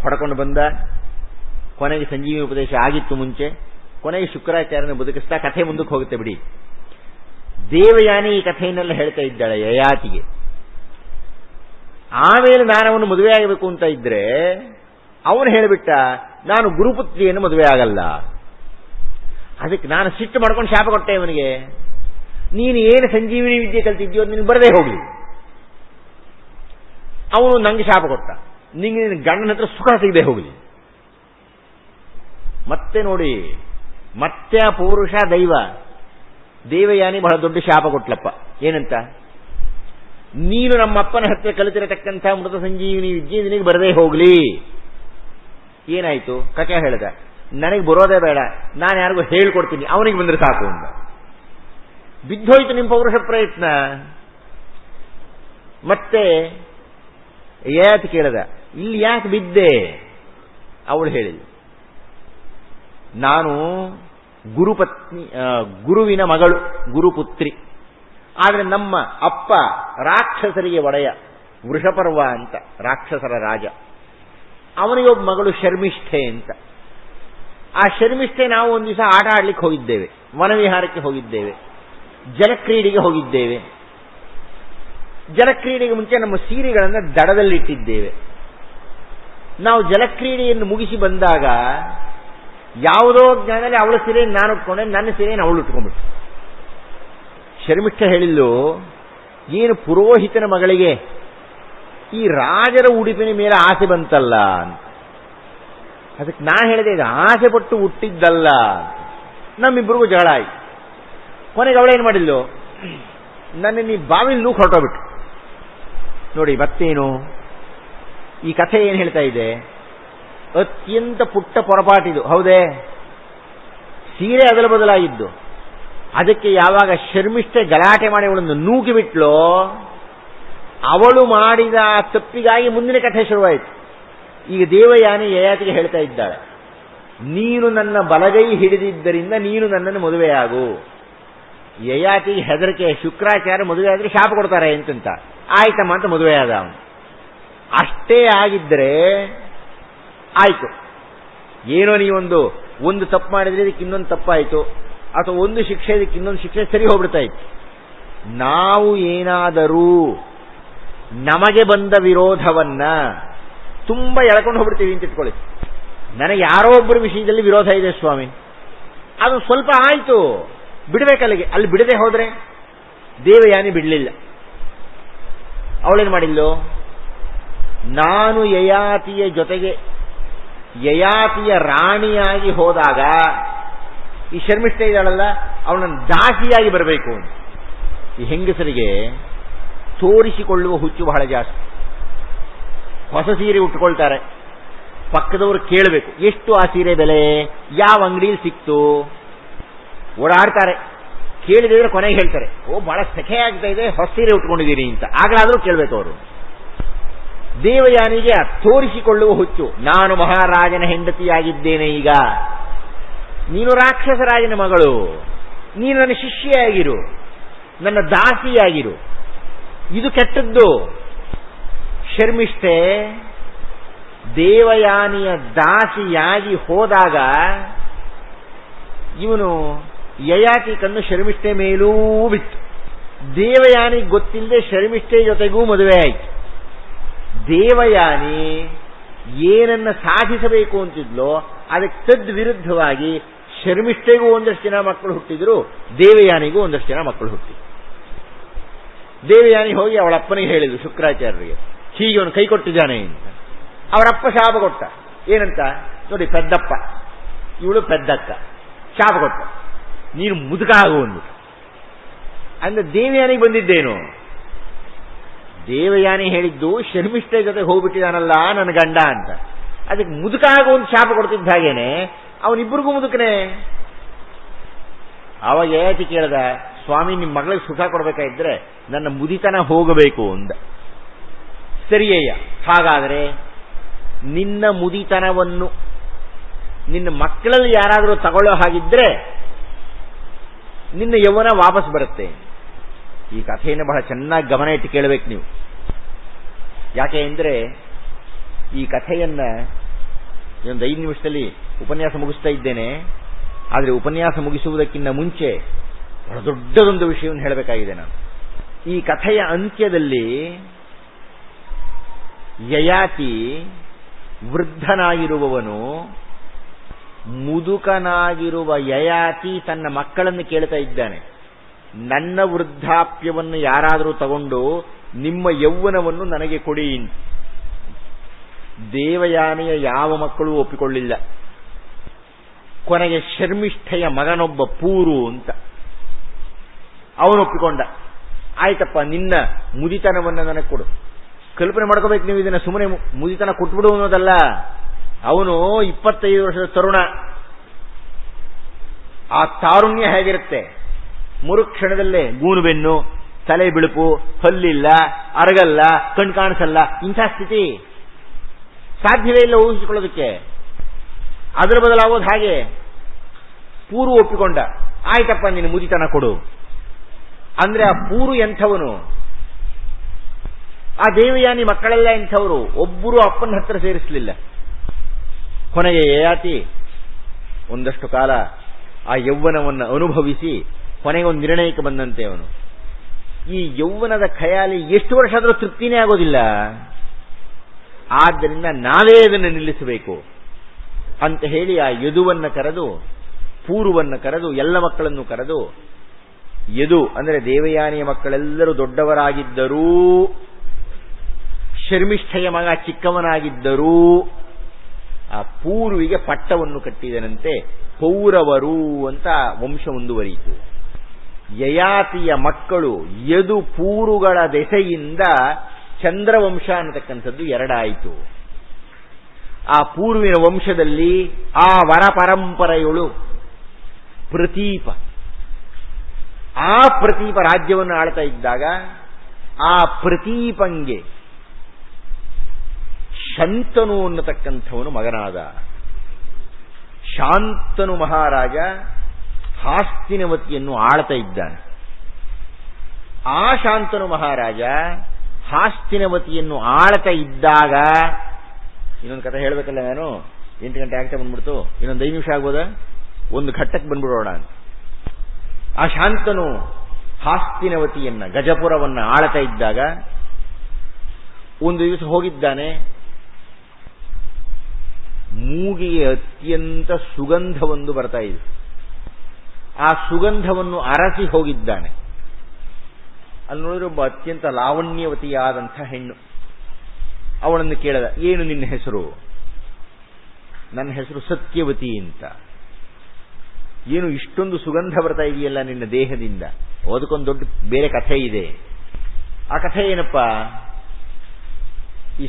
ಹೊಡ್ಕೊಂಡು ಬಂದ. ಕೊನೆಗೆ ಸಂಜೀವಿನಿ ಉಪದೇಶ ಆಗಿತ್ತು ಮುಂಚೆ. ಕೊನೆಗೆ ಶುಕ್ರಾಚಾರ್ಯನ ಬದುಕಿಸ್ತಾ ಕಥೆ ಮುಂದಕ್ಕೆ ಹೋಗುತ್ತೆ ಬಿಡಿ. ದೇವಯಾನಿ ಈ ಕಥೆಯನ್ನೆಲ್ಲ ಹೇಳ್ತಾ ಇದ್ದಾಳೆ ಯಯಾತಿಗೆ. ಆಮೇಲೆ ನಾನು ಅವನು ಮದುವೆ ಆಗಬೇಕು ಅಂತ ಇದ್ರೆ ಅವನು ಹೇಳಿಬಿಟ್ಟ, ನಾನು ಗುರುಪುತ್ರಿಯನ್ನು ಮದುವೆ ಆಗಲ್ಲ. ಅದಕ್ಕೆ ನಾನು ಸಿಟ್ಟು ಮಾಡ್ಕೊಂಡು ಶಾಪ ಕೊಟ್ಟೆ ಅವನಿಗೆ, ನೀನು ಏನು ಸಂಜೀವಿನಿ ವಿದ್ಯೆ ಕಲ್ತಿದ್ಯೋ ನಿನಗೆ ಬರದೇ ಹೋಗ್ಲಿ. ಅವನು ನಂಗೆ ಶಾಪ ಕೊಟ್ಟ, ನಿಂಗೆ ನಿನ್ನ ಗಂಡನ ಹತ್ರ ಸುಖ ಸಿಗದೆ ಹೋಗಲಿ. ಮತ್ತೆ ನೋಡಿ, ಮತ್ತೆ ಆ ಪೌರುಷ ದೈವ ದೇವಯಾನಿ ಬಹಳ ದೊಡ್ಡ ಶಾಪ ಕೊಟ್ಲಪ್ಪ. ಏನಂತ? ನೀನು ನಮ್ಮಪ್ಪನ ಹತ್ರ ಕಲಿತಿರತಕ್ಕಂಥ ಮೃತ ಸಂಜೀವಿನಿ ವಿದ್ಯೆ ನಿನಗೆ ಬರದೇ ಹೋಗ್ಲಿ. ಏನಾಯ್ತು? ಕಚ ಹೇಳ್ದ, ನನಗೆ ಬರೋದೇ ಬೇಡ, ನಾನು ಯಾರಿಗೂ ಹೇಳ್ಕೊಡ್ತೀನಿ, ಅವನಿಗೆ ಬಂದ್ರೆ ಸಾಕು ಅಂತ. ಬಿದ್ದೋಯ್ತು ನಿಮ್ಮ ಪೌರುಷ ಪ್ರಯತ್ನ. ಮತ್ತೆ ಯಾಕೆ ಕೇಳದ, ಇಲ್ಲಿ ಯಾಕೆ ಬಿದ್ದೆ? ಅವಳು ಹೇಳಿದ, ನಾನು ಗುರುಪತ್ನಿ, ಗುರುವಿನ ಮಗಳು, ಗುರುಪುತ್ರಿ. ಆದರೆ ನಮ್ಮ ಅಪ್ಪ ರಾಕ್ಷಸರಿಗೆ ಒಡೆಯ, ವೃಷಪರ್ವ ಅಂತ ರಾಕ್ಷಸರ ರಾಜ. ಅವನಿಗೊಬ್ಬ ಮಗಳು ಶರ್ಮಿಷ್ಠೆ ಅಂತ. ಆ ಶರ್ಮಿಷ್ಠೆ ನಾವು ಒಂದು ದಿವಸ ಆಟ ಆಡ್ಲಿಕ್ಕೆ ಹೋಗಿದ್ದೇವೆ, ವನವಿಹಾರಕ್ಕೆ ಹೋಗಿದ್ದೇವೆ, ಜಲಕ್ರೀಡೆಗೆ ಹೋಗಿದ್ದೇವೆ. ಜಲಕ್ರೀಡೆಗೆ ಮುಂಚೆ ನಮ್ಮ ಸೀರೆಗಳನ್ನು ದಡದಲ್ಲಿಟ್ಟಿದ್ದೇವೆ. ನಾವು ಜಲಕ್ರೀಡೆಯನ್ನು ಮುಗಿಸಿ ಬಂದಾಗ ಯಾವುದೋ ಜ್ಞಾನದಲ್ಲಿ ಅವಳ ಸೀರೆಯನ್ನು ನಾನು ಉಟ್ಕೊಂಡೆ, ನನ್ನ ಸೀರೆಯನ್ನು ಅವಳು ಉಟ್ಕೊಂಡ್ಬಿಟ್ಟು. ಶರ್ಮಿಷ್ಠ ಹೇಳಿದ್ದು, ಏನು ಪುರೋಹಿತನ ಮಗಳಿಗೆ ಈ ರಾಜರ ಉಡುಪಿನ ಮೇಲೆ ಆಸೆ ಬಂತಲ್ಲ ಅಂತ. ಅದಕ್ಕೆ ನಾನು ಹೇಳಿದೆ, ಇದು ಆಸೆ ಪಟ್ಟು ಹುಟ್ಟಿದ್ದಲ್ಲ. ನಮ್ಮಿಬ್ಬರಿಗೂ ಜಗಳ ಆಯ್ತು. ಕೊನೆಗೆ ಅವಳೇನು ಮಾಡಿದ್ಲು, ನನ್ನ ನೀ ಬಾವಿಲಿ ನೂಕು ಹೊರಟೋಗ್ಬಿಟ್ಟು. ನೋಡಿ ಮತ್ತೇನು ಈ ಕಥೆ ಏನು ಹೇಳ್ತಾ ಇದೆ? ಅತ್ಯಂತ ಪುಟ್ಟ ಪೊರಪಾಟಿದು, ಹೌದೇ? ಸೀರೆ ಅದಲ ಬದಲಾಗಿದ್ದು. ಅದಕ್ಕೆ ಯಾವಾಗ ಶರ್ಮಿಷ್ಠೆ ಗಲಾಟೆ ಮಾಡಿ ಅವಳನ್ನು ನೂಕಿಬಿಟ್ಲೋ, ಅವಳು ಮಾಡಿದ ತಪ್ಪಿಗಾಗಿ ಮುಂದಿನ ಕಥೆ ಶುರುವಾಯಿತು. ಈಗ ದೇವಯಾನಿ ಯಯಾತಿಗೆ ಹೇಳ್ತಾ ಇದ್ದಾಳೆ, ನೀನು ನನ್ನ ಬಲಗೈ ಹಿಡಿದಿದ್ದರಿಂದ ನೀನು ನನ್ನನ್ನು ಮದುವೆಯಾಗು. ಯಯಾತಿಗೆ ಹೆದರಿಕೆ, ಶುಕ್ರಾಚಾರ್ಯ ಮದುವೆ ಆದ್ರೆ ಶಾಪ ಕೊಡ್ತಾರೆ ಅಂತಂತ. ಆಯ್ತಮ್ಮ ಅಂತ ಮದುವೆಯಾದ ಅವನು. ಅಷ್ಟೇ ಆಗಿದ್ರೆ ಆಯ್ತು, ಏನೋ ಒಂದು ತಪ್ಪು ಮಾಡಿದ್ರೆ ಇದಕ್ಕೆ ಇನ್ನೊಂದು ತಪ್ಪಾಯಿತು, ಅಥವಾ ಒಂದು ಶಿಕ್ಷೆ ಇದಕ್ಕೆ ಇನ್ನೊಂದು ಶಿಕ್ಷೆ ಸರಿ ಹೋಗ್ಬಿಡ್ತಾ ಇತ್ತು. ನಾವು ಏನಾದರೂ ನಮಗೆ ಬಂದ ವಿರೋಧವನ್ನ ತುಂಬಾ ಎಳ್ಕೊಂಡು ಹೋಗ್ಬಿಡ್ತೀವಿ ಅಂತ ಇಟ್ಕೊಳ್ಳಿ. ನನಗೆ ಯಾರೋ ಒಬ್ಬರ ವಿಷಯದಲ್ಲಿ ವಿರೋಧ ಇದೆ ಸ್ವಾಮಿ, ಅದು ಸ್ವಲ್ಪ ಆಯ್ತು, ಬಿಡಬೇಕಲ್ಲಿಗೆ. ಅಲ್ಲಿ ಬಿಡದೆ ಹೋದ್ರೆ ದೇವಯಾನಿ ಬಿಡಲಿಲ್ಲ. ಅವಳೇನು ಮಾಡಿದ್ಲು, ನಾನು ಯಯಾತಿಯ ಜೊತೆಗೆ ಯಯಾತಿಯ ರಾಣಿಯಾಗಿ ಹೋದಾಗ ಈ ಶರ್ಮಿಷ್ಠೆ ಇದ್ದಾಳಲ್ಲ ಅವಳನ್ನು ದಾಸಿಯಾಗಿ ಬರಬೇಕು ಅಂತ. ಈ ಹೆಂಗಸರಿಗೆ ತೋರಿಸಿಕೊಳ್ಳುವ ಹುಚ್ಚು ಬಹಳ ಜಾಸ್ತಿ. ಹೊಸ ಸೀರೆ ಉಟ್ಕೊಳ್ತಾರೆ, ಪಕ್ಕದವರು ಕೇಳಬೇಕು ಎಷ್ಟು ಆ ಸೀರೆ ಬೆಲೆ, ಯಾವ ಅಂಗಡಿಯಲ್ಲಿ ಸಿಕ್ತು, ಓಡಾಡ್ತಾರೆ. ಕೇಳಿದ್ರೆ ಕೊನೆಗೆ ಹೇಳ್ತಾರೆ, ಓ ಬಹಳ ಸೆಖೆ ಆಗ್ತಾ ಇದೆ, ಹೊಸ ಸೀರೆ ಉಟ್ಕೊಂಡಿದ್ದೀರಿ ಅಂತ. ಆಗಲಾದರೂ ಕೇಳಬೇಕು ಅವರು. ದೇವಯಾನಿಗೆ ತೋರಿಸಿಕೊಳ್ಳುವ ಹುಚ್ಚು. ನಾನು ಮಹಾರಾಜನ ಹೆಂಡತಿಯಾಗಿದ್ದೇನೆ, ಈಗ ನೀನು ರಾಕ್ಷಸರಾಜನ ಮಗಳು, ನೀನು ನನ್ನ ಶಿಷ್ಯೆಯಾಗಿರು, ನನ್ನ ದಾಸಿಯಾಗಿರು. ಇದು ಕೆಟ್ಟದ್ದು. ಶರ್ಮಿಷ್ಠೆ ದೇವಯಾನಿಯ ದಾಸಿಯಾಗಿ ಹೋದಾಗ ಇವನು ಯಯಾತಿ ಕಣ್ಣು ಶರ್ಮಿಷ್ಠೆ ಮೇಲೂ ಬಿತ್ತು. ದೇವಯಾನಿಗೆ ಗೊತ್ತಿಲ್ಲದೆ ಶರ್ಮಿಷ್ಠೆ ಜೊತೆಗೂ ಮದುವೆ ಆಯಿತು. ದೇವಯಾನಿ ಏನನ್ನ ಸಾಧಿಸಬೇಕು ಅಂತಿದ್ಲೋ ಅದಕ್ಕೆ ತದ್ವಿರುದ್ಧವಾಗಿ ಶರ್ಮಿಷ್ಠೆಗೂ ಒಂದಷ್ಟು ಜನ ಮಕ್ಕಳು ಹುಟ್ಟಿದ್ರು, ದೇವಯಾನಿಗೂ ಒಂದಷ್ಟು ಜನ ಮಕ್ಕಳು ಹುಟ್ಟಿದ್ರು. ದೇವಯಾನಿ ಹೋಗಿ ಅವಳ ಅಪ್ಪನಿಗೆ ಹೇಳಿದ್ರು, ಶುಕ್ರಾಚಾರ್ಯರಿಗೆ, ಹೀಗೆ ಅವನು ಕೈ ಕೊಟ್ಟಿದ್ದಾನೆ ಅಂತ. ಅವರಪ್ಪ ಶಾಪ ಕೊಟ್ಟ. ಏನಂತ ನೋಡಿ, ಪೆದ್ದಪ್ಪ, ಇವಳು ಪೆದ್ದಕ್ಕ, ಶಾಪ ಕೊಟ್ಟ, ನೀನು ಮುದುಕ ಆಗು ಅಂದ್ಬಿಟ್ಟು. ಅಂದ್ರೆ ದೇವಯಾನಿಗೆ ಬಂದಿದ್ದೇನು? ದೇವಯಾನಿ ಹೇಳಿದ್ದು ಶರ್ಮಿಷ್ಠೆ ಜೊತೆ ಹೋಗ್ಬಿಟ್ಟಿದಾನಲ್ಲ ನನ್ನ ಗಂಡ ಅಂತ. ಅದಕ್ಕೆ ಮುದುಕ ಆಗು ಒಂದು ಶಾಪ ಕೊಡ್ತಿದ್ದ ಹಾಗೇನೆ ಅವನಿಬ್ಬರಿಗೂ ಮುದುಕನೇ. ಅವಾಗ ಯಯಾತಿ ಕೇಳ್ದ, ಸ್ವಾಮಿ ನಿಮ್ಮ ಮಗಳಿಗೆ ಸುಖ ಕೊಡ್ಬೇಕಾದ್ರೆ ನನ್ನ ಮುದಿತನ ಹೋಗಬೇಕು ಅಂದ. ಸರಿಯಯ್ಯ, ಹಾಗಾದರೆ ನಿನ್ನ ಮುದಿತನವನ್ನು ನಿನ್ನ ಮಕ್ಕಳಲ್ಲಿ ಯಾರಾದರೂ ತಗೊಳ್ಳೋ ಹಾಗಿದ್ರೆ ನಿನ್ನ ಯೌವನ ವಾಪಸ್ ಬರುತ್ತೆ. ಈ ಕಥೆಯನ್ನು ಬಹಳ ಚೆನ್ನಾಗಿ ಗಮನ ಇಟ್ಟು ಕೇಳಬೇಕು ನೀವು. ಯಾಕೆ ಅಂದರೆ ಈ ಕಥೆಯನ್ನ ಒಂದು 5 ನಿಮಿಷದಲ್ಲಿ ಉಪನ್ಯಾಸ ಮುಗಿಸ್ತಾ ಇದ್ದೇನೆ. ಆದರೆ ಉಪನ್ಯಾಸ ಮುಗಿಸುವುದಕ್ಕಿಂತ ಮುಂಚೆ ಬಹಳ ದೊಡ್ಡದೊಂದು ವಿಷಯವನ್ನು ಹೇಳಬೇಕಾಗಿದೆ ನಾನು. ಈ ಕಥೆಯ ಅಂತ್ಯದಲ್ಲಿ ಯಯಾತಿ ವೃದ್ಧನಾಗಿರುವವನು, ಮುದುಕನಾಗಿರುವ ಯಯಾತಿ ತನ್ನ ಮಕ್ಕಳನ್ನು ಕೇಳ್ತಾ ಇದ್ದಾನೆ, ನನ್ನ ವೃದ್ಧಾಪ್ಯವನ್ನು ಯಾರಾದರೂ ತಗೊಂಡು ನಿಮ್ಮ ಯೌವನವನ್ನು ನನಗೆ ಕೊಡಿ. ದೇವಯಾನಿಯ ಯಾವ ಮಕ್ಕಳು ಒಪ್ಪಿಕೊಳ್ಳಿಲ್ಲ. ಕೊನೆಗೆ ಶರ್ಮಿಷ್ಠೆಯ ಮಗನೊಬ್ಬ ಪೂರು ಅಂತ ಅವನು ಒಪ್ಪಿಕೊಂಡ. ಆಯ್ತಪ್ಪ, ನಿನ್ನ ಮುದಿತನವನ್ನು ನನಗೆ ಕೊಡು. ಕಲ್ಪನೆ ಮಾಡ್ಕೋಬೇಕು ನೀವು ಇದನ್ನ. ಸುಮ್ಮನೆ ಮುದಿತನ ಕೊಟ್ಬಿಡು ಅನ್ನೋದಲ್ಲ. ಅವನು 25 ವರ್ಷದ ತರುಣ. ಆ ತಾರುಣ್ಯ ಹೇಗಿರುತ್ತೆ? ಮರುಕ್ಷಣದಲ್ಲೇ ಗೂನುಬೆನ್ನು, ತಲೆ ಬಿಳುಪು, ಹಲ್ಲಿಲ್ಲ, ಅರಗಲ್ಲ, ಕಣ್ ಕಾಣಿಸಲ್ಲ, ಇಂಥ ಸ್ಥಿತಿ ಸಾಧ್ಯವೇ ಇಲ್ಲ ಊಹಿಸಿಕೊಳ್ಳೋದಕ್ಕೆ. ಅದರ ಬದಲಾಗೋದು ಹಾಗೆ. ಪೂರು ಒಪ್ಪಿಕೊಂಡ. ಆಯ್ತಪ್ಪ, ನೀನು ಮುದಿತನ ಕೊಡು ಅಂದ್ರೆ ಆ ಪೂರು ಎಂಥವನು? ಆ ದೇವಯಾನಿ ಮಕ್ಕಳೆಲ್ಲ ಎಂಥವರು? ಒಬ್ಬರು ಅಪ್ಪನ ಹತ್ರ ಸೇರಿಸಲಿಲ್ಲ. ಕೊನೆಗೆ ಯಯಾತಿ ಒಂದಷ್ಟು ಕಾಲ ಆ ಯೌವನವನ್ನು ಅನುಭವಿಸಿ ಕೊನೆಗೆ ಒಂದು ನಿರ್ಣಯಕ್ಕೆ ಬಂದಂತೆ ಅವನು. ಈ ಯೌವನದ ಖಯಾಲಿ ಎಷ್ಟು ವರ್ಷ ಆದರೂ ತೃಪ್ತಿನೇ ಆಗೋದಿಲ್ಲ. ಆದ್ದರಿಂದ ನಾವೇ ಅದನ್ನು ನಿಲ್ಲಿಸಬೇಕು ಅಂತ ಹೇಳಿ ಆ ಯದುವನ್ನು ಕರೆದು, ಪೂರ್ವವನ್ನು ಕರೆದು, ಎಲ್ಲ ಮಕ್ಕಳನ್ನು ಕರೆದು, ಯದು ಅಂದರೆ ದೇವಯಾನಿಯ ಮಕ್ಕಳೆಲ್ಲರೂ ದೊಡ್ಡವರಾಗಿದ್ದರೂ, ಶರ್ಮಿಷ್ಠೆಯ ಮಗ ಚಿಕ್ಕವನಾಗಿದ್ದರೂ ಆ ಪೂರ್ವಿಗೆ ಪಟ್ಟವನ್ನು ಕಟ್ಟಿದನಂತೆ. ಪೌರವರು ಅಂತ ವಂಶ ಮುಂದುವರಿಯಿತು. ಯಯಾತಿಯ ಮಕ್ಕಳು ಯದು ಪೂರುಗಳ ದೆಸೆಯಿಂದ ಚಂದ್ರವಂಶ ಅನ್ನತಕ್ಕಂಥದ್ದು ಎರಡಾಯಿತು. ಆ ಪೂರ್ವಿನ ವಂಶದಲ್ಲಿ ಆ ವರ ಪರಂಪರೆಯಳು ಪ್ರತೀಪ, ಆ ಪ್ರತೀಪ ರಾಜ್ಯವನ್ನು ಆಳ್ತಾ ಇದ್ದಾಗ ಆ ಪ್ರತೀಪಂಗೆ ಶಂತನು ಅನ್ನತಕ್ಕಂಥವನು ಮಗನಾದ. ಶಾಂತನು ಮಹಾರಾಜ ಹಾಸ್ತಿನವತಿಯನ್ನು ಆಳ್ತಾ ಇದ್ದಾನೆ. ಆ ಶಾಂತನು ಮಹಾರಾಜ ಹಾಸ್ತಿನವತಿಯನ್ನು ಆಳ್ತಾ ಇದ್ದಾಗ, ಇನ್ನೊಂದು ಕಥೆ ಹೇಳಬೇಕಲ್ಲ ನಾನು, 8 ಗಂಟೆ ಆಗ್ತಾ ಬಂದ್ಬಿಡ್ತು, ಇನ್ನೊಂದು 5 ನಿಮಿಷ ಆಗ್ಬೋದಾ? ಒಂದು ಘಟ್ಟಕ್ಕೆ ಬಂದ್ಬಿಡೋಣ ಅಂತ. ಆ ಶಾಂತನು ಹಾಸ್ತಿನವತಿಯನ್ನ, ಗಜಪುರವನ್ನ ಆಳ್ತಾ ಇದ್ದಾಗ ಒಂದು ದಿವಸ ಹೋಗಿದ್ದಾನೆ. ಮೂಗಿಗೆ ಅತ್ಯಂತ ಸುಗಂಧವೊಂದು ಬರ್ತಾ ಇದೆ. ಆ ಸುಗಂಧವನ್ನು ಅರಸಿ ಹೋಗಿದ್ದಾನೆ. ಅಲ್ಲಿ ನೋಡಿದ್ರೆ ಒಬ್ಬ ಅತ್ಯಂತ ಲಾವಣ್ಯವತಿಯಾದಂಥ ಹೆಣ್ಣು. ಅವಳನ್ನು ಕೇಳದ, ಏನು ನಿನ್ನ ಹೆಸರು? ನನ್ನ ಹೆಸರು ಸತ್ಯವತಿ ಅಂತ. ಏನು ಇಷ್ಟೊಂದು ಸುಗಂಧ ಬರ್ತಾ ಇದೆಯಲ್ಲ ನಿನ್ನ ದೇಹದಿಂದ? ಅದಕ್ಕೊಂದು ದೊಡ್ಡ ಬೇರೆ ಕಥೆ ಇದೆ. ಆ ಕಥೆ ಏನಪ್ಪ? ಈ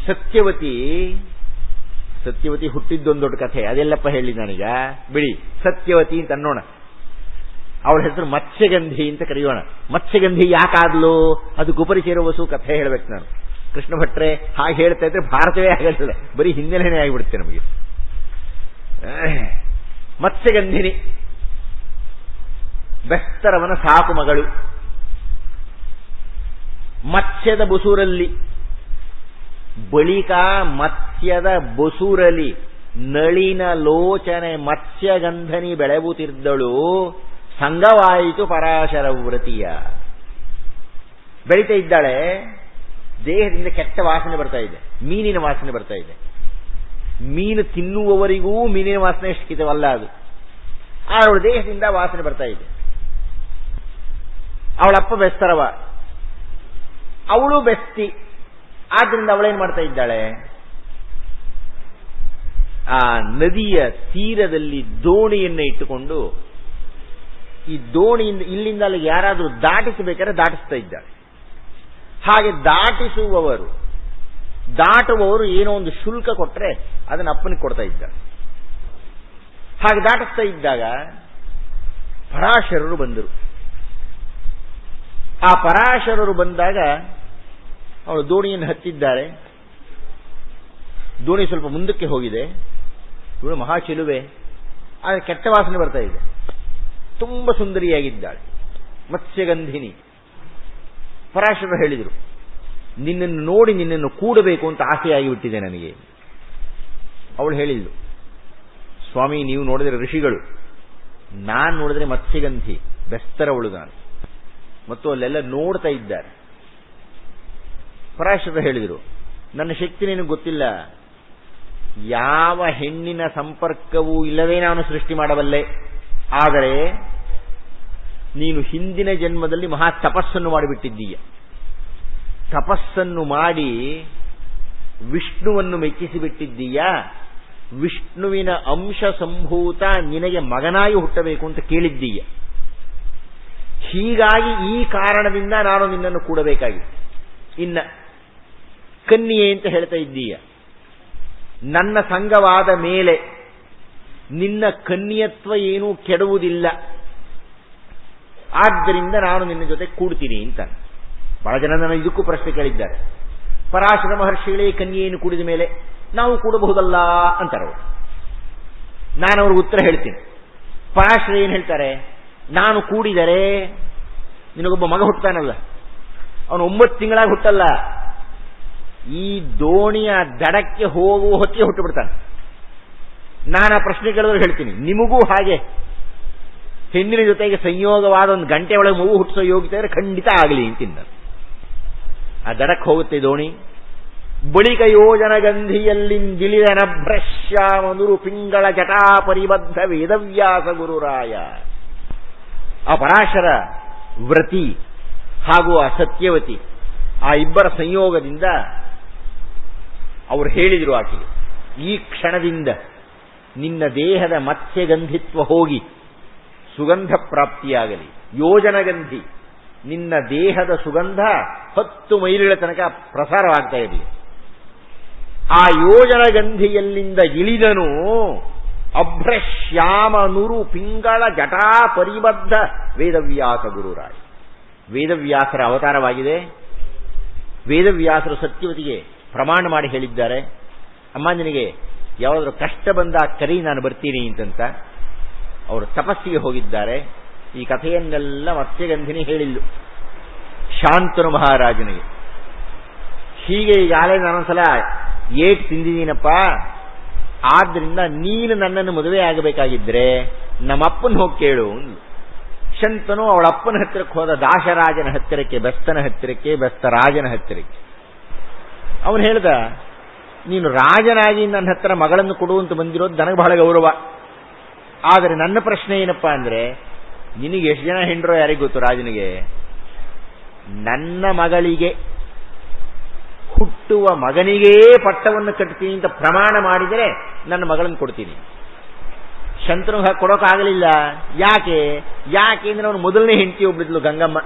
ಸತ್ಯವತಿ ಹುಟ್ಟಿದ್ದೊಂದು ದೊಡ್ಡ ಕಥೆ. ಅದೆಲ್ಲಪ್ಪ ಹೇಳಿ ನಾನೀಗ ಬಿಡಿ. ಸತ್ಯವತಿ ಅಂತ ಅನ್ನೋಣ. ಅವಳ ಹೆಸರು ಮತ್ಸ್ಯಗಂಧಿ ಅಂತ ಕರೆಯೋಣ. ಮತ್ಸ್ಯಗಂಧಿ ಯಾಕಾದ್ಲು? ಅದು ಗುಪರಿ ಸೇರುವ ಕಥೆ ಹೇಳ್ಬೇಕು ನಾನು. ಕೃಷ್ಣ ಭಟ್ರೆ ಹಾಗೆ ಹೇಳ್ತಾ ಇದ್ರೆ ಭಾರತವೇ ಆಗಲ್ಲ, ಬರೀ ಹಿನ್ನೆಲೆನೇ ಆಗಿಬಿಡುತ್ತೆ ನಮಗೆ. ಮತ್ಸ್ಯಗಂಧಿನಿ ಬೆಸ್ತರವನ ಸಾಕು ಮಗಳು. ಮತ್ಸ್ಯದ ಬೊಸೂರಲ್ಲಿ ಬಳಿಕ ಮತ್ಸ್ಯದ ಬೊಸೂರಲ್ಲಿ ನಳಿನ ಲೋಚನೆ ಮತ್ಸ್ಯಗಂಧನಿ ಬೆಳೆಯುತ್ತಿದ್ದಳು. ಸಂಗವಾಯಿತು ಪರಾಶರ ವ್ರತಿಯ. ಬೆಳೀತಾ ಇದ್ದಾಳೆ. ದೇಹದಿಂದ ಕೆಟ್ಟ ವಾಸನೆ ಬರ್ತಾ ಇದೆ, ಮೀನಿನ ವಾಸನೆ ಬರ್ತಾ ಇದೆ. ಮೀನು ತಿನ್ನುವವರಿಗೂ ಮೀನಿನ ವಾಸನೆ ಎಷ್ಟಿವಲ್ಲ ಅದು. ಅವಳ ದೇಹದಿಂದ ವಾಸನೆ ಬರ್ತಾ ಇದೆ. ಅವಳಪ್ಪ ಬೆಸ್ತರವ, ಅವಳು ಬೆಸ್ತಿ. ಆದ್ರಿಂದ ಅವಳೇನ್ ಮಾಡ್ತಾ ಇದ್ದಾಳೆ? ಆ ನದಿಯ ತೀರದಲ್ಲಿ ದೋಣಿಯನ್ನ ಇಟ್ಟುಕೊಂಡು ಈ ದೋಣಿಯಿಂದ ಇಲ್ಲಿಂದ ಅಲ್ಲಿಗೆ ಯಾರಾದರೂ ದಾಟಿಸಬೇಕಾದ್ರೆ ದಾಟಿಸ್ತಾ ಇದ್ದಾಳೆ. ಹಾಗೆ ದಾಟುವವರು ಏನೋ ಒಂದು ಶುಲ್ಕ ಕೊಟ್ಟರೆ ಅದನ್ನು ಅಪ್ಪನಿಗೆ ಕೊಡ್ತಾ ಇದ್ದಾಳೆ. ಹಾಗೆ ದಾಟಿಸ್ತಾ ಇದ್ದಾಗ ಪರಾಶರರು ಬಂದರು. ಆ ಪರಾಶರರು ಬಂದಾಗ ಅವಳು ದೋಣಿಯನ್ನು ಹತ್ತಿದ್ದಾರೆ. ದೋಣಿ ಸ್ವಲ್ಪ ಮುಂದಕ್ಕೆ ಹೋಗಿದೆ. ಇವಳು ಮಹಾ ಚೆಲುವೆ, ಆದರೆ ಕೆಟ್ಟ ವಾಸನೆ ಬರ್ತಾ ಇದೆ. ತುಂಬ ಸುಂದರಿಯಾಗಿದ್ದಾಳೆ, ಮತ್ಸ್ಯಗಂಧಿನಿ. ಪರಾಶರರು ಹೇಳಿದರು, ನಿನ್ನನ್ನು ನೋಡಿ ನಿನ್ನನ್ನು ಕೂಡಬೇಕು ಅಂತ ಆಸೆಯಾಗಿಬಿಟ್ಟಿದೆ ನನಗೆ. ಅವಳು ಹೇಳಿದ್ಲು, ಸ್ವಾಮಿ ನೀವು ನೋಡಿದ್ರೆ ಋಷಿಗಳು, ನಾನು ನೋಡಿದ್ರೆ ಮತ್ಸ್ಯಗಂಧಿ, ಬೆಸ್ತರವಳು ನಾನು. ಮತ್ತು ಅಲ್ಲೆಲ್ಲ ನೋಡ್ತಾ ಇದ್ದಾರೆ. ಪರಾಶರರು ಹೇಳಿದರು, ನನ್ನ ಶಕ್ತಿ ನಿನಗೆ ಗೊತ್ತಿಲ್ಲ. ಯಾವ ಹೆಣ್ಣಿನ ಸಂಪರ್ಕವೂ ಇಲ್ಲವೇ ನಾನು ಸೃಷ್ಟಿ ಮಾಡಬಲ್ಲೆ. ಆದರೆ ನೀನು ಹಿಂದಿನ ಜನ್ಮದಲ್ಲಿ ಮಹಾ ತಪಸ್ಸನ್ನು ಮಾಡಿಬಿಟ್ಟಿದ್ದೀಯ. ತಪಸ್ಸನ್ನು ಮಾಡಿ ವಿಷ್ಣುವನ್ನು ಮೆಚ್ಚಿಸಿಬಿಟ್ಟಿದ್ದೀಯ. ವಿಷ್ಣುವಿನ ಅಂಶ ಸಂಭೂತ ನಿನಗೆ ಮಗನಾಗಿ ಹುಟ್ಟಬೇಕು ಅಂತ ಕೇಳಿದ್ದೀಯ. ಹೀಗಾಗಿ ಈ ಕಾರಣದಿಂದ ನಾನು ನಿನ್ನನ್ನು ಕೂಡಬೇಕಾಗಿದೆ. ಇನ್ನ ಕನ್ಯೆ ಅಂತ ಹೇಳ್ತಾ ಇದ್ದೀಯ. ನನ್ನ ಸಂಗವಾದ ಮೇಲೆ ನಿನ್ನ ಕನ್ಯತ್ವ ಏನೂ ಕೆಡುವುದಿಲ್ಲ. ಆದ್ದರಿಂದ ನಾನು ನಿನ್ನ ಜೊತೆ ಕೂಡ್ತೀನಿ ಅಂತ. ಬಹಳ ಜನ ನನ್ನ ಇದಕ್ಕೂ ಪ್ರಶ್ನೆ ಕೇಳಿದ್ದಾರೆ. ಪರಾಶರ ಮಹರ್ಷಿಗಳೇ ಕನ್ಯೆಯನ್ನು ಕೂಡಿದ ಮೇಲೆ ನಾವು ಕೂಡಬಹುದಲ್ಲ ಅಂತಾರವರು. ನಾನು ಅವ್ರಿಗೆ ಉತ್ತರ ಹೇಳ್ತೀನಿ. ಪರಾಶರ ಏನು ಹೇಳ್ತಾರೆ? ನಾನು ಕೂಡಿದರೆ ನಿನಗೊಬ್ಬ ಮಗ ಹುಟ್ಟತಾನಲ್ಲ, ಅವನು 9 ತಿಂಗಳಾಗಿ ಹುಟ್ಟಲ್ಲ, ಈ ದೋಣಿಯ ದಡಕ್ಕೆ ಹೋಗುವ ಹೊತ್ತಿಗೆ ಹುಟ್ಟು ಬಿಡ್ತಾನೆ. ನಾನು ಆ ಪ್ರಶ್ನೆ ಕೇಳಿದ್ರೆ ಹೇಳ್ತೀನಿ, ನಿಮಗೂ ಹಾಗೆ ಹೆಣ್ಣಿನ ಜೊತೆಗೆ ಸಂಯೋಗವಾದ ಒಂದು ಗಂಟೆ ಒಳಗೆ ಮಗು ಹುಟ್ಟಿಸೋ ಯೋಗ್ಯತೆ ಇದ್ರೆ ಖಂಡಿತ ಆಗಲಿ ಅಂತಿದ್ದ. ಆ ದಡಕ್ಕೆ ಹೋಗುತ್ತೆ ದೋಣಿ. ಬಳಿಕ ಯೋಜನಗಂಧಿಯಲ್ಲಿಂದಿಳಿದ ನಭ್ರಶ್ಯಾಮನುರು ಪಿಂಗಳ ಜಟಾ ಪರಿಬದ್ಧ ವೇದವ್ಯಾಸ ಗುರುರಾಯ. ಆ ಪರಾಶರ ವ್ರತಿ ಹಾಗೂ ಆ ಸತ್ಯವತಿ, ಆ ಇಬ್ಬರ ಸಂಯೋಗದಿಂದ ಅವರು ಹೇಳಿದರು ಆಕೆಗೆ, ಈ ಕ್ಷಣದಿಂದ ನಿನ್ನ ದೇಹದ ಮತ್ಸ್ಯಗಂಧಿತ್ವ ಹೋಗಿ ಸುಗಂಧ ಪ್ರಾಪ್ತಿಯಾಗಲಿ. ಯೋಜನಗಂಧಿ, ನಿನ್ನ ದೇಹದ ಸುಗಂಧ 10 ಮೈಲಿಗಳ ತನಕ ಪ್ರಸಾರವಾಗ್ತಾ ಇರಲಿ. ಆ ಯೋಜನಗಂಧಿಯಲ್ಲಿಂದ ಇಳಿದನು ಅಭ್ರಶ್ಯಾಮನುರು ಪಿಂಗಳ ಜಟಾ ಪರಿಬದ್ಧ ವೇದವ್ಯಾಸ ಗುರುರಾಯ. ವೇದವ್ಯಾಸರ ಅವತಾರವಾಗಿದೆ. ವೇದವ್ಯಾಸರು ಸತ್ಯವತಿಗೆ ಪ್ರಮಾಣ ಮಾಡಿ ಹೇಳಿದ್ದಾರೆ, ಅಮ್ಮ ನಿನಗೆ ಯಾವುದಾದ್ರೂ ಕಷ್ಟ ಬಂದ ಕರಿ, ನಾನು ಬರ್ತೀನಿ ಅಂತಂತ. ಅವರು ತಪಸ್ಸಿಗೆ ಹೋಗಿದ್ದಾರೆ. ಈ ಕಥೆಯನ್ನೆಲ್ಲ ಮತ್ಸ್ಯಗಂಧಿನಿ ಹೇಳಿಲ್ಲು ಶಾಂತನು ಮಹಾರಾಜನಿಗೆ. ಹೀಗೆ ಈಗಾಗಲೇ ನಾನೊಂದ್ಸಲ ಏಟ್ ತಿಂದಿದ್ದೀನಪ್ಪ, ಆದ್ರಿಂದ ನೀನು ನನ್ನನ್ನು ಮದುವೆ ಆಗಬೇಕಾಗಿದ್ರೆ ನಮ್ಮಪ್ಪನ ಹೋಗಿ ಕೇಳು. ಶಂತನು ಅವಳ ಅಪ್ಪನ ಹತ್ತಿರಕ್ಕೆ ಹೋದ. ದಾಶರಾಜನ ಹತ್ತಿರಕ್ಕೆ, ಬೆಸ್ತನ ಹತ್ತಿರಕ್ಕೆ, ಬೆಸ್ತರಾಜನ ಹತ್ತಿರಕ್ಕೆ. ಅವನು ಹೇಳ್ದ, ನೀನು ರಾಜನಾಗಿ ನನ್ನ ಹತ್ತಿರ ಮಗಳನ್ನು ಕೊಡುವಂತ ಬಂದಿರೋದು ನನಗೆ ಬಹಳ ಗೌರವ. ಆದರೆ ನನ್ನ ಪ್ರಶ್ನೆ ಏನಪ್ಪಾ ಅಂದ್ರೆ, ನಿನಗೆ ಎಷ್ಟು ಜನ ಹೆಂಡ್ರೋ ಯಾರಿಗೆ ಗೊತ್ತು ರಾಜನಿಗೆ? ನನ್ನ ಮಗಳಿಗೆ ಹುಟ್ಟುವ ಮಗನಿಗೇ ಪಟ್ಟವನ್ನು ಕಟ್ತೀನಿ ಅಂತ ಪ್ರಮಾಣ ಮಾಡಿದರೆ ನನ್ನ ಮಗಳನ್ನು ಕೊಡ್ತೀನಿ. ಶಂತನು ಕೊಡೋಕ್ಕಾಗಲಿಲ್ಲ. ಯಾಕೆ ಅಂದ್ರೆ ಅವನು ಮೊದಲನೇ ಹೆಂಡತಿ ಒಬ್ಬಳಿದ್ಲು ಗಂಗಮ್ಮ.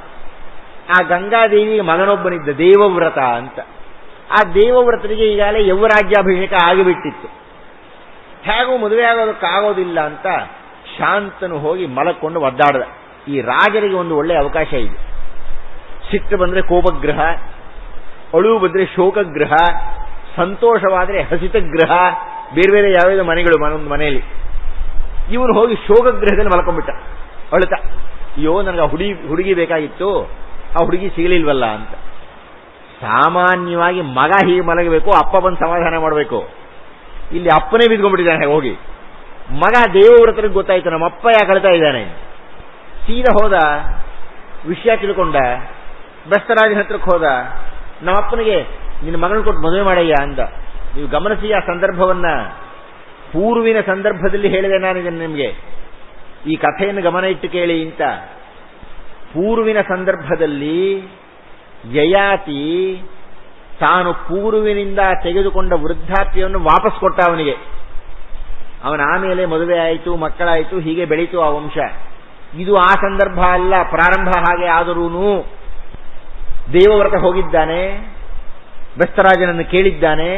ಆ ಗಂಗಾದೇವಿಗೆ ಮಗನೊಬ್ಬನಿದ್ದ ದೇವವ್ರತ ಅಂತ. ಆ ದೇವವ್ರತನಿಗೆ ಈಗಾಗಲೇ ಯೌವರಾಜ್ಯಾಭಿಷೇಕ ಆಗಿಬಿಟ್ಟಿತ್ತು. ಹೇಗೂ ಮದುವೆ ಆಗೋದಕ್ಕಾಗೋದಿಲ್ಲ ಅಂತ ಶಾಂತನು ಹೋಗಿ ಮಲಕ್ಕೊಂಡು ಒದ್ದಾಡ್ದ. ಈ ರಾಜರಿಗೆ ಒಂದು ಒಳ್ಳೆಯ ಅವಕಾಶ ಇದೆ. ಸಿಟ್ಟು ಬಂದ್ರೆ ಕೋಪಗ್ರಹ, ಅಳುವು ಬಂದ್ರೆ ಶೋಕಗ್ರಹ, ಸಂತೋಷವಾದರೆ ಹಸಿತಗ್ರಹ, ಬೇರೆ ಬೇರೆ ಯಾವ್ಯಾವ ಮನೆಗಳು ಮನೆಯಲ್ಲಿ. ಇವನು ಹೋಗಿ ಶೋಕಗ್ರಹದಲ್ಲಿ ಮಲ್ಕೊಂಡ್ಬಿಟ್ಟ ಅಳುತ್ತ. ಅಯ್ಯೋ ನನಗೆ ಹುಡುಗಿ ಬೇಕಾಗಿತ್ತು, ಆ ಹುಡುಗಿ ಸಿಗಲಿಲ್ವಲ್ಲ ಅಂತ. ಸಾಮಾನ್ಯವಾಗಿ ಮಗ ಹೀಗೆ ಮಲಗಬೇಕು, ಅಪ್ಪ ಬಂದು ಸಮಾಧಾನ ಮಾಡಬೇಕು. ಇಲ್ಲಿ ಅಪ್ಪನೇ ಬಿದ್ಕೊಂಡ್ಬಿಟ್ಟಿದ್ದಾನೆ. ಹೋಗಿ ಮಗ ದೇವವ್ರತನಿಗೆ ಗೊತ್ತಾಯ್ತು ನಮ್ಮ ಅಪ್ಪ ಯಾಕೆ ಅಳ್ತಾ ಇದ್ದಾನೆ. ಸೀದಾ ಹೋದ, ವಿಷಯ ತಿಳ್ಕೊಂಡ, ಬೆಸ್ತರಾಜನ ಹತ್ರಕ್ಕೆ ಹೋದ. ನಮ್ಮಪ್ಪನಿಗೆ ನಿನ್ನ ಮಗಳನ್ನ ಕೊಟ್ಟು ಮದುವೆ ಮಾಡಯ್ಯ ಅಂದ. ನೀವು ಗಮನಿಸಿ ಆ ಸಂದರ್ಭವನ್ನ. ಪೂರ್ವಿನ ಸಂದರ್ಭದಲ್ಲಿ ಹೇಳಿದೆ ನಾನಿದನ್ನು ನಿಮಗೆ, ಈ ಕಥೆಯನ್ನು ಗಮನ ಇಟ್ಟು ಕೇಳಿ ಅಂತ. ಪೂರ್ವಿನ ಸಂದರ್ಭದಲ್ಲಿ ಯಯಾತಿ ತಾನು ಪೂರ್ವಿನಿಂದ ತೆಗೆದುಕೊಂಡ ವೃದ್ಧಾಪ್ಯವನ್ನು ವಾಪಸ್ ಕೊಟ್ಟ ಅವನಿಗೆ. ಅವನ ಆಮೇಲೆ ಮದುವೆ ಆಯಿತು, ಮಕ್ಕಳಾಯಿತು, ಹೀಗೆ ಬೆಳೀತು ಆ ವಂಶ. ಇದು ಆ ಸಂದರ್ಭ ಅಲ್ಲ, ಪ್ರಾರಂಭ ಹಾಗೆ. ಆದರೂನು ದೇವವ್ರತ ಹೋಗಿದ್ದಾನೆ, ಬೆಸ್ತರಾಜನನ್ನು ಕೇಳಿದ್ದಾನೆ,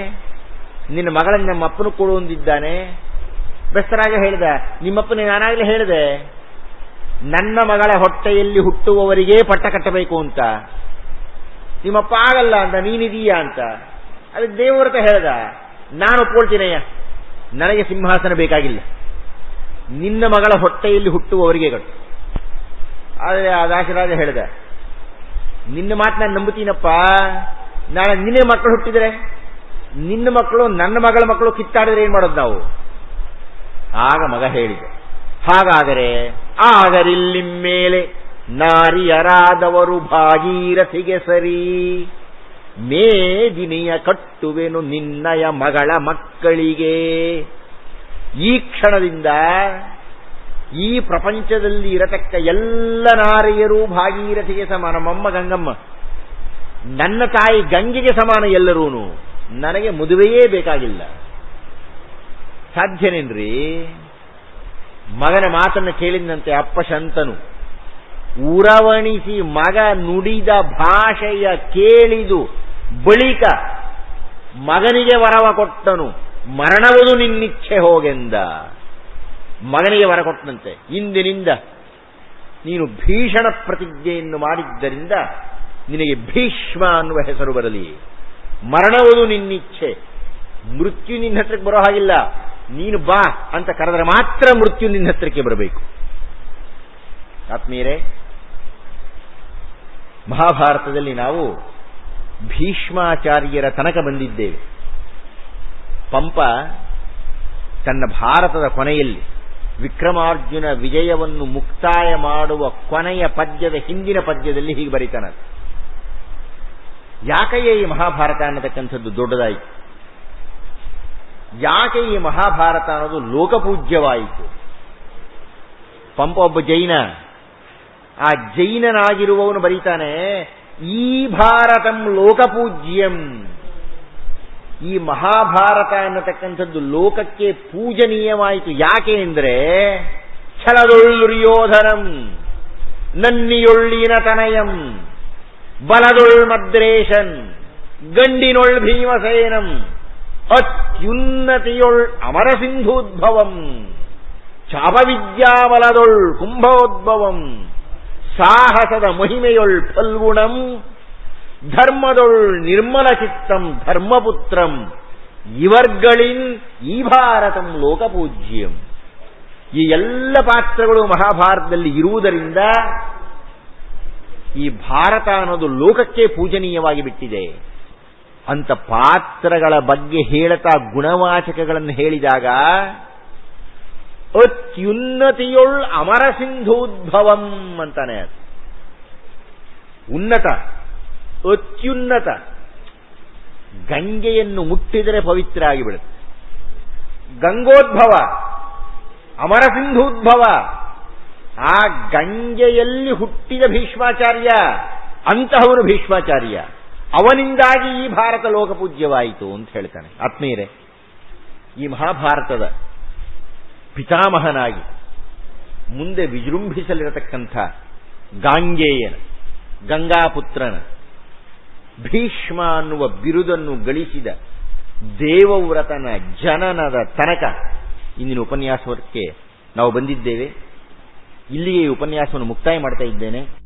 ನಿನ್ನ ಮಗಳನ್ನು ನಮ್ಮ ಅಪ್ಪನು ಕೊಡು ಅಂದಿದ್ದಾನೆ. ಬೆಸ್ತರಾಜ ಹೇಳಿದ, ನಿಮ್ಮಪ್ಪನಿಗೆ ನಾನಾಗಲೇ ಹೇಳಿದೆ ನನ್ನ ಮಗಳ ಹೊಟ್ಟೆಯಲ್ಲಿ ಹುಟ್ಟುವವರಿಗೇ ಪಟ್ಟ ಕಟ್ಟಬೇಕು ಅಂತ. ನಿಮ್ಮಪ್ಪ ಆಗಲ್ಲ ಅಂತ, ನೀನಿದೀಯಾ ಅಂತ. ಅದಕ್ಕೆ ದೇವವ್ರತ ಹೇಳ್ದ, ನಾನು ಒಪ್ಕೊಳ್ತೀನಯ್ಯ, ನನಗೆ ಸಿಂಹಾಸನ ಬೇಕಾಗಿಲ್ಲ, ನಿನ್ನ ಮಗಳ ಹೊಟ್ಟೆಯಲ್ಲಿ ಹುಟ್ಟುವವರಿಗೆ ಕಟ್ಟು. ಆದರೆ ಆ ದಾಸರಾಜ ಹೇಳಿದ, ನಿನ್ನ ಮಾತು ನಾನು ನಂಬುತ್ತೀನಪ್ಪ, ನಾಳೆ ನಿನ್ನೆ ಮಕ್ಕಳು ಹುಟ್ಟಿದರೆ, ನಿನ್ನ ಮಕ್ಕಳು ನನ್ನ ಮಗಳ ಮಕ್ಕಳು ಕಿತ್ತಾಡಿದ್ರೆ ಏನ್ ಮಾಡೋದು ನಾವು? ಆಗ ಮಗ ಹೇಳಿದ, ಹಾಗಾದರೆ ಆಗರಿಲ್ಲಿಮ್ಮೇಲೆ ನಾರಿಯರಾದವರು ಭಾಗೀರಥಿಗೆ ಸರಿ, ಮೇದಿನಿಯ ಕಟ್ಟುವೆನು ನಿನ್ನಯ ಮಗಳ ಮಕ್ಕಳಿಗೆ. ಈ ಕ್ಷಣದಿಂದ ಈ ಪ್ರಪಂಚದಲ್ಲಿ ಇರತಕ್ಕ ಎಲ್ಲ ನಾರಿಯರು ಭಾಗೀರಥಿಗೆ ಸಮಾನ. ನಮ್ಮಮ್ಮ ಗಂಗಮ್ಮ, ನನ್ನ ತಾಯಿ ಗಂಗೆಗೆ ಸಮಾನ ಎಲ್ಲರೂನು. ನನಗೆ ಮದುವೆಯೇ ಬೇಕಾಗಿಲ್ಲ. ಸಾಧ್ಯನೇನ್ರಿ? ಮಗನ ಮಾತನ್ನು ಕೇಳಿದಂತೆ ಅಪ್ಪ ಶಂತನು ಉರವಣಿಸಿ ಮಗ ನುಡಿದ ಭಾಷೆಯ ಕೇಳಿದು ಬಳಿಕ ಮಗನಿಗೆ ವರವ ಕೊಟ್ಟನು. ಮರಣವುದು ನಿನ್ನಿಚ್ಛೆ ಹೋಗೆಂದ. ಮಗನಿಗೆ ವರ ಕೊಟ್ಟನಂತೆ, ಇಂದಿನಿಂದ ನೀನು ಭೀಷಣ ಪ್ರತಿಜ್ಞೆಯನ್ನು ಮಾಡಿದ್ದರಿಂದ ನಿನಗೆ ಭೀಷ್ಮ ಅನ್ನುವ ಹೆಸರು ಬರಲಿ. ಮರಣವುದು ನಿನ್ನಿಚ್ಛೆ, ಮೃತ್ಯು ನಿನ್ನ ಹತ್ರಕ್ಕೆ ಬರೋ ಹಾಗಿಲ್ಲ. ನೀನು ಬಾ ಅಂತ ಕರೆದರೆ ಮಾತ್ರ ಮೃತ್ಯು ನಿನ್ನ ಹತ್ರಕ್ಕೆ ಬರಬೇಕು. ಆತ್ಮೀಯರೇ, ಮಹಾಭಾರತದಲ್ಲಿ ನಾವು ಭೀಷ್ಮಾಚಾರ್ಯರ ತನಕ ಬಂದಿದ್ದೇವೆ. ಪಂಪ ತನ್ನ ಭಾರತದ ಕೊನೆಯಲ್ಲಿ ವಿಕ್ರಮಾರ್ಜುನ ವಿಜಯವನ್ನು ಮುಕ್ತಾಯ ಮಾಡುವ ಕೊನೆಯ ಪದ್ಯದ ಹಿಂದಿನ ಪದ್ಯದಲ್ಲಿ ಹೀಗೆ ಬರೀತಾನೆ, ಯಾಕೆಯೇ ಈ ಮಹಾಭಾರತ ಅನ್ನತಕ್ಕಂಥದ್ದು ದೊಡ್ಡದಾಯಿತು? ಯಾಕೆ ಈ ಮಹಾಭಾರತ ಅನ್ನೋದು ಲೋಕಪೂಜ್ಯವಾಯಿತು? ಪಂಪ ಒಬ್ಬ ಜೈನ. ಆ ಜೈನನಾಗಿರುವವನು ಬರೀತಾನೆ, ಈ ಭಾರತಂ ಲೋಕಪೂಜ್ಯಂ. ಈ ಮಹಾಭಾರತ ಅನ್ನತಕ್ಕಂಥದ್ದು ಲೋಕಕ್ಕೆ ಪೂಜನೀಯವಾಯಿತು. ಯಾಕೆ ಅಂದರೆ ಛಲದೊಳ್ಳುರ್ಯೋಧನಂ ನನ್ನಿಯೊಳ್ಳಿನ ತನಯಂ ಬಲದೊಳ್ ಮದ್ರೇಶನ್ ಗಂಡಿನೊಳ್ ಭೀಮಸೇನಂ ಅತ್ಯುನ್ನತಿಯೊಳ್ ಅಮರಸಿಂಧೂದ್ಭವಂ ಚಾಪವಿದ್ಯಾಬಲದೊಳ್ ಕುಂಭೋದ್ಭವಂ ಸಾಹಸದ ಮಹಿಮೆಯೊಳ್ ಫಲ್ಗುಣಂ ಧರ್ಮದೊಳ್ ನಿರ್ಮಲ ಚಿತ್ತಂ ಧರ್ಮಪುತ್ರಂ ಇವರ್ಗಳಿನ್ ಈ ಭಾರತಂ ಲೋಕಪೂಜ್ಯಂ. ಈ ಎಲ್ಲ ಪಾತ್ರಗಳು ಮಹಾಭಾರತದಲ್ಲಿ ಇರುವುದರಿಂದ ಈ ಭಾರತ ಅನ್ನೋದು ಲೋಕಕ್ಕೆ ಪೂಜನೀಯವಾಗಿ ಬಿಟ್ಟಿದೆ. ಅಂತ ಪಾತ್ರಗಳ ಬಗ್ಗೆ ಹೇಳುತ್ತಾ ಗುಣವಾಚಕಗಳನ್ನು ಹೇಳಿದಾಗ ಅತ್ಯುನ್ನತಿಯೊಳ್ ಅಮರಸಿಂಧೂದ್ಭವಂ ಅಂತಾನೆ. ಉನ್ನತ, ಅತ್ಯುನ್ನತ. ಗಂಗೆಯನ್ನು ಮುಟ್ಟಿದರೆ ಪವಿತ್ರ ಆಗಿಬಿಡುತ್ತೆ. ಗಂಗೋದ್ಭವ, ಅಮರಸಿಂಧೂದ್ಭವ. ಆ ಗಂಗೆಯಲ್ಲಿ ಹುಟ್ಟಿದ ಭೀಷ್ಮಾಚಾರ್ಯ, ಅಂತಹವನು ಭೀಷ್ಮಾಚಾರ್ಯ. ಅವನಿಂದಾಗಿ ಈ ಭಾರತ ಲೋಕಪೂಜ್ಯವಾಯಿತು ಅಂತ ಹೇಳ್ತಾನೆ. ಆತ್ಮೀಯರೇ, ಈ ಮಹಾಭಾರತದ ಪಿತಾಮಹನಾಗಿ ಮುಂದೆ ವಿಜೃಂಭಿಸಲಿರತಕ್ಕಂಥ ಗಾಂಗೇಯನ, ಗಂಗಾಪುತ್ರನ, ಭೀಷ್ಮ ಅನ್ನುವ ಬಿರುದನ್ನು ಗಳಿಸಿದ ದೇವವ್ರತನ ಜನನದ ತನಕ ಇಂದಿನ ಉಪನ್ಯಾಸಕ್ಕೆ ನಾವು ಬಂದಿದ್ದೇವೆ. ಇಲ್ಲಿಯೇ ಈ ಉಪನ್ಯಾಸವನ್ನು ಮುಕ್ತಾಯ ಮಾಡ್ತಾ ಇದ್ದೇನೆ.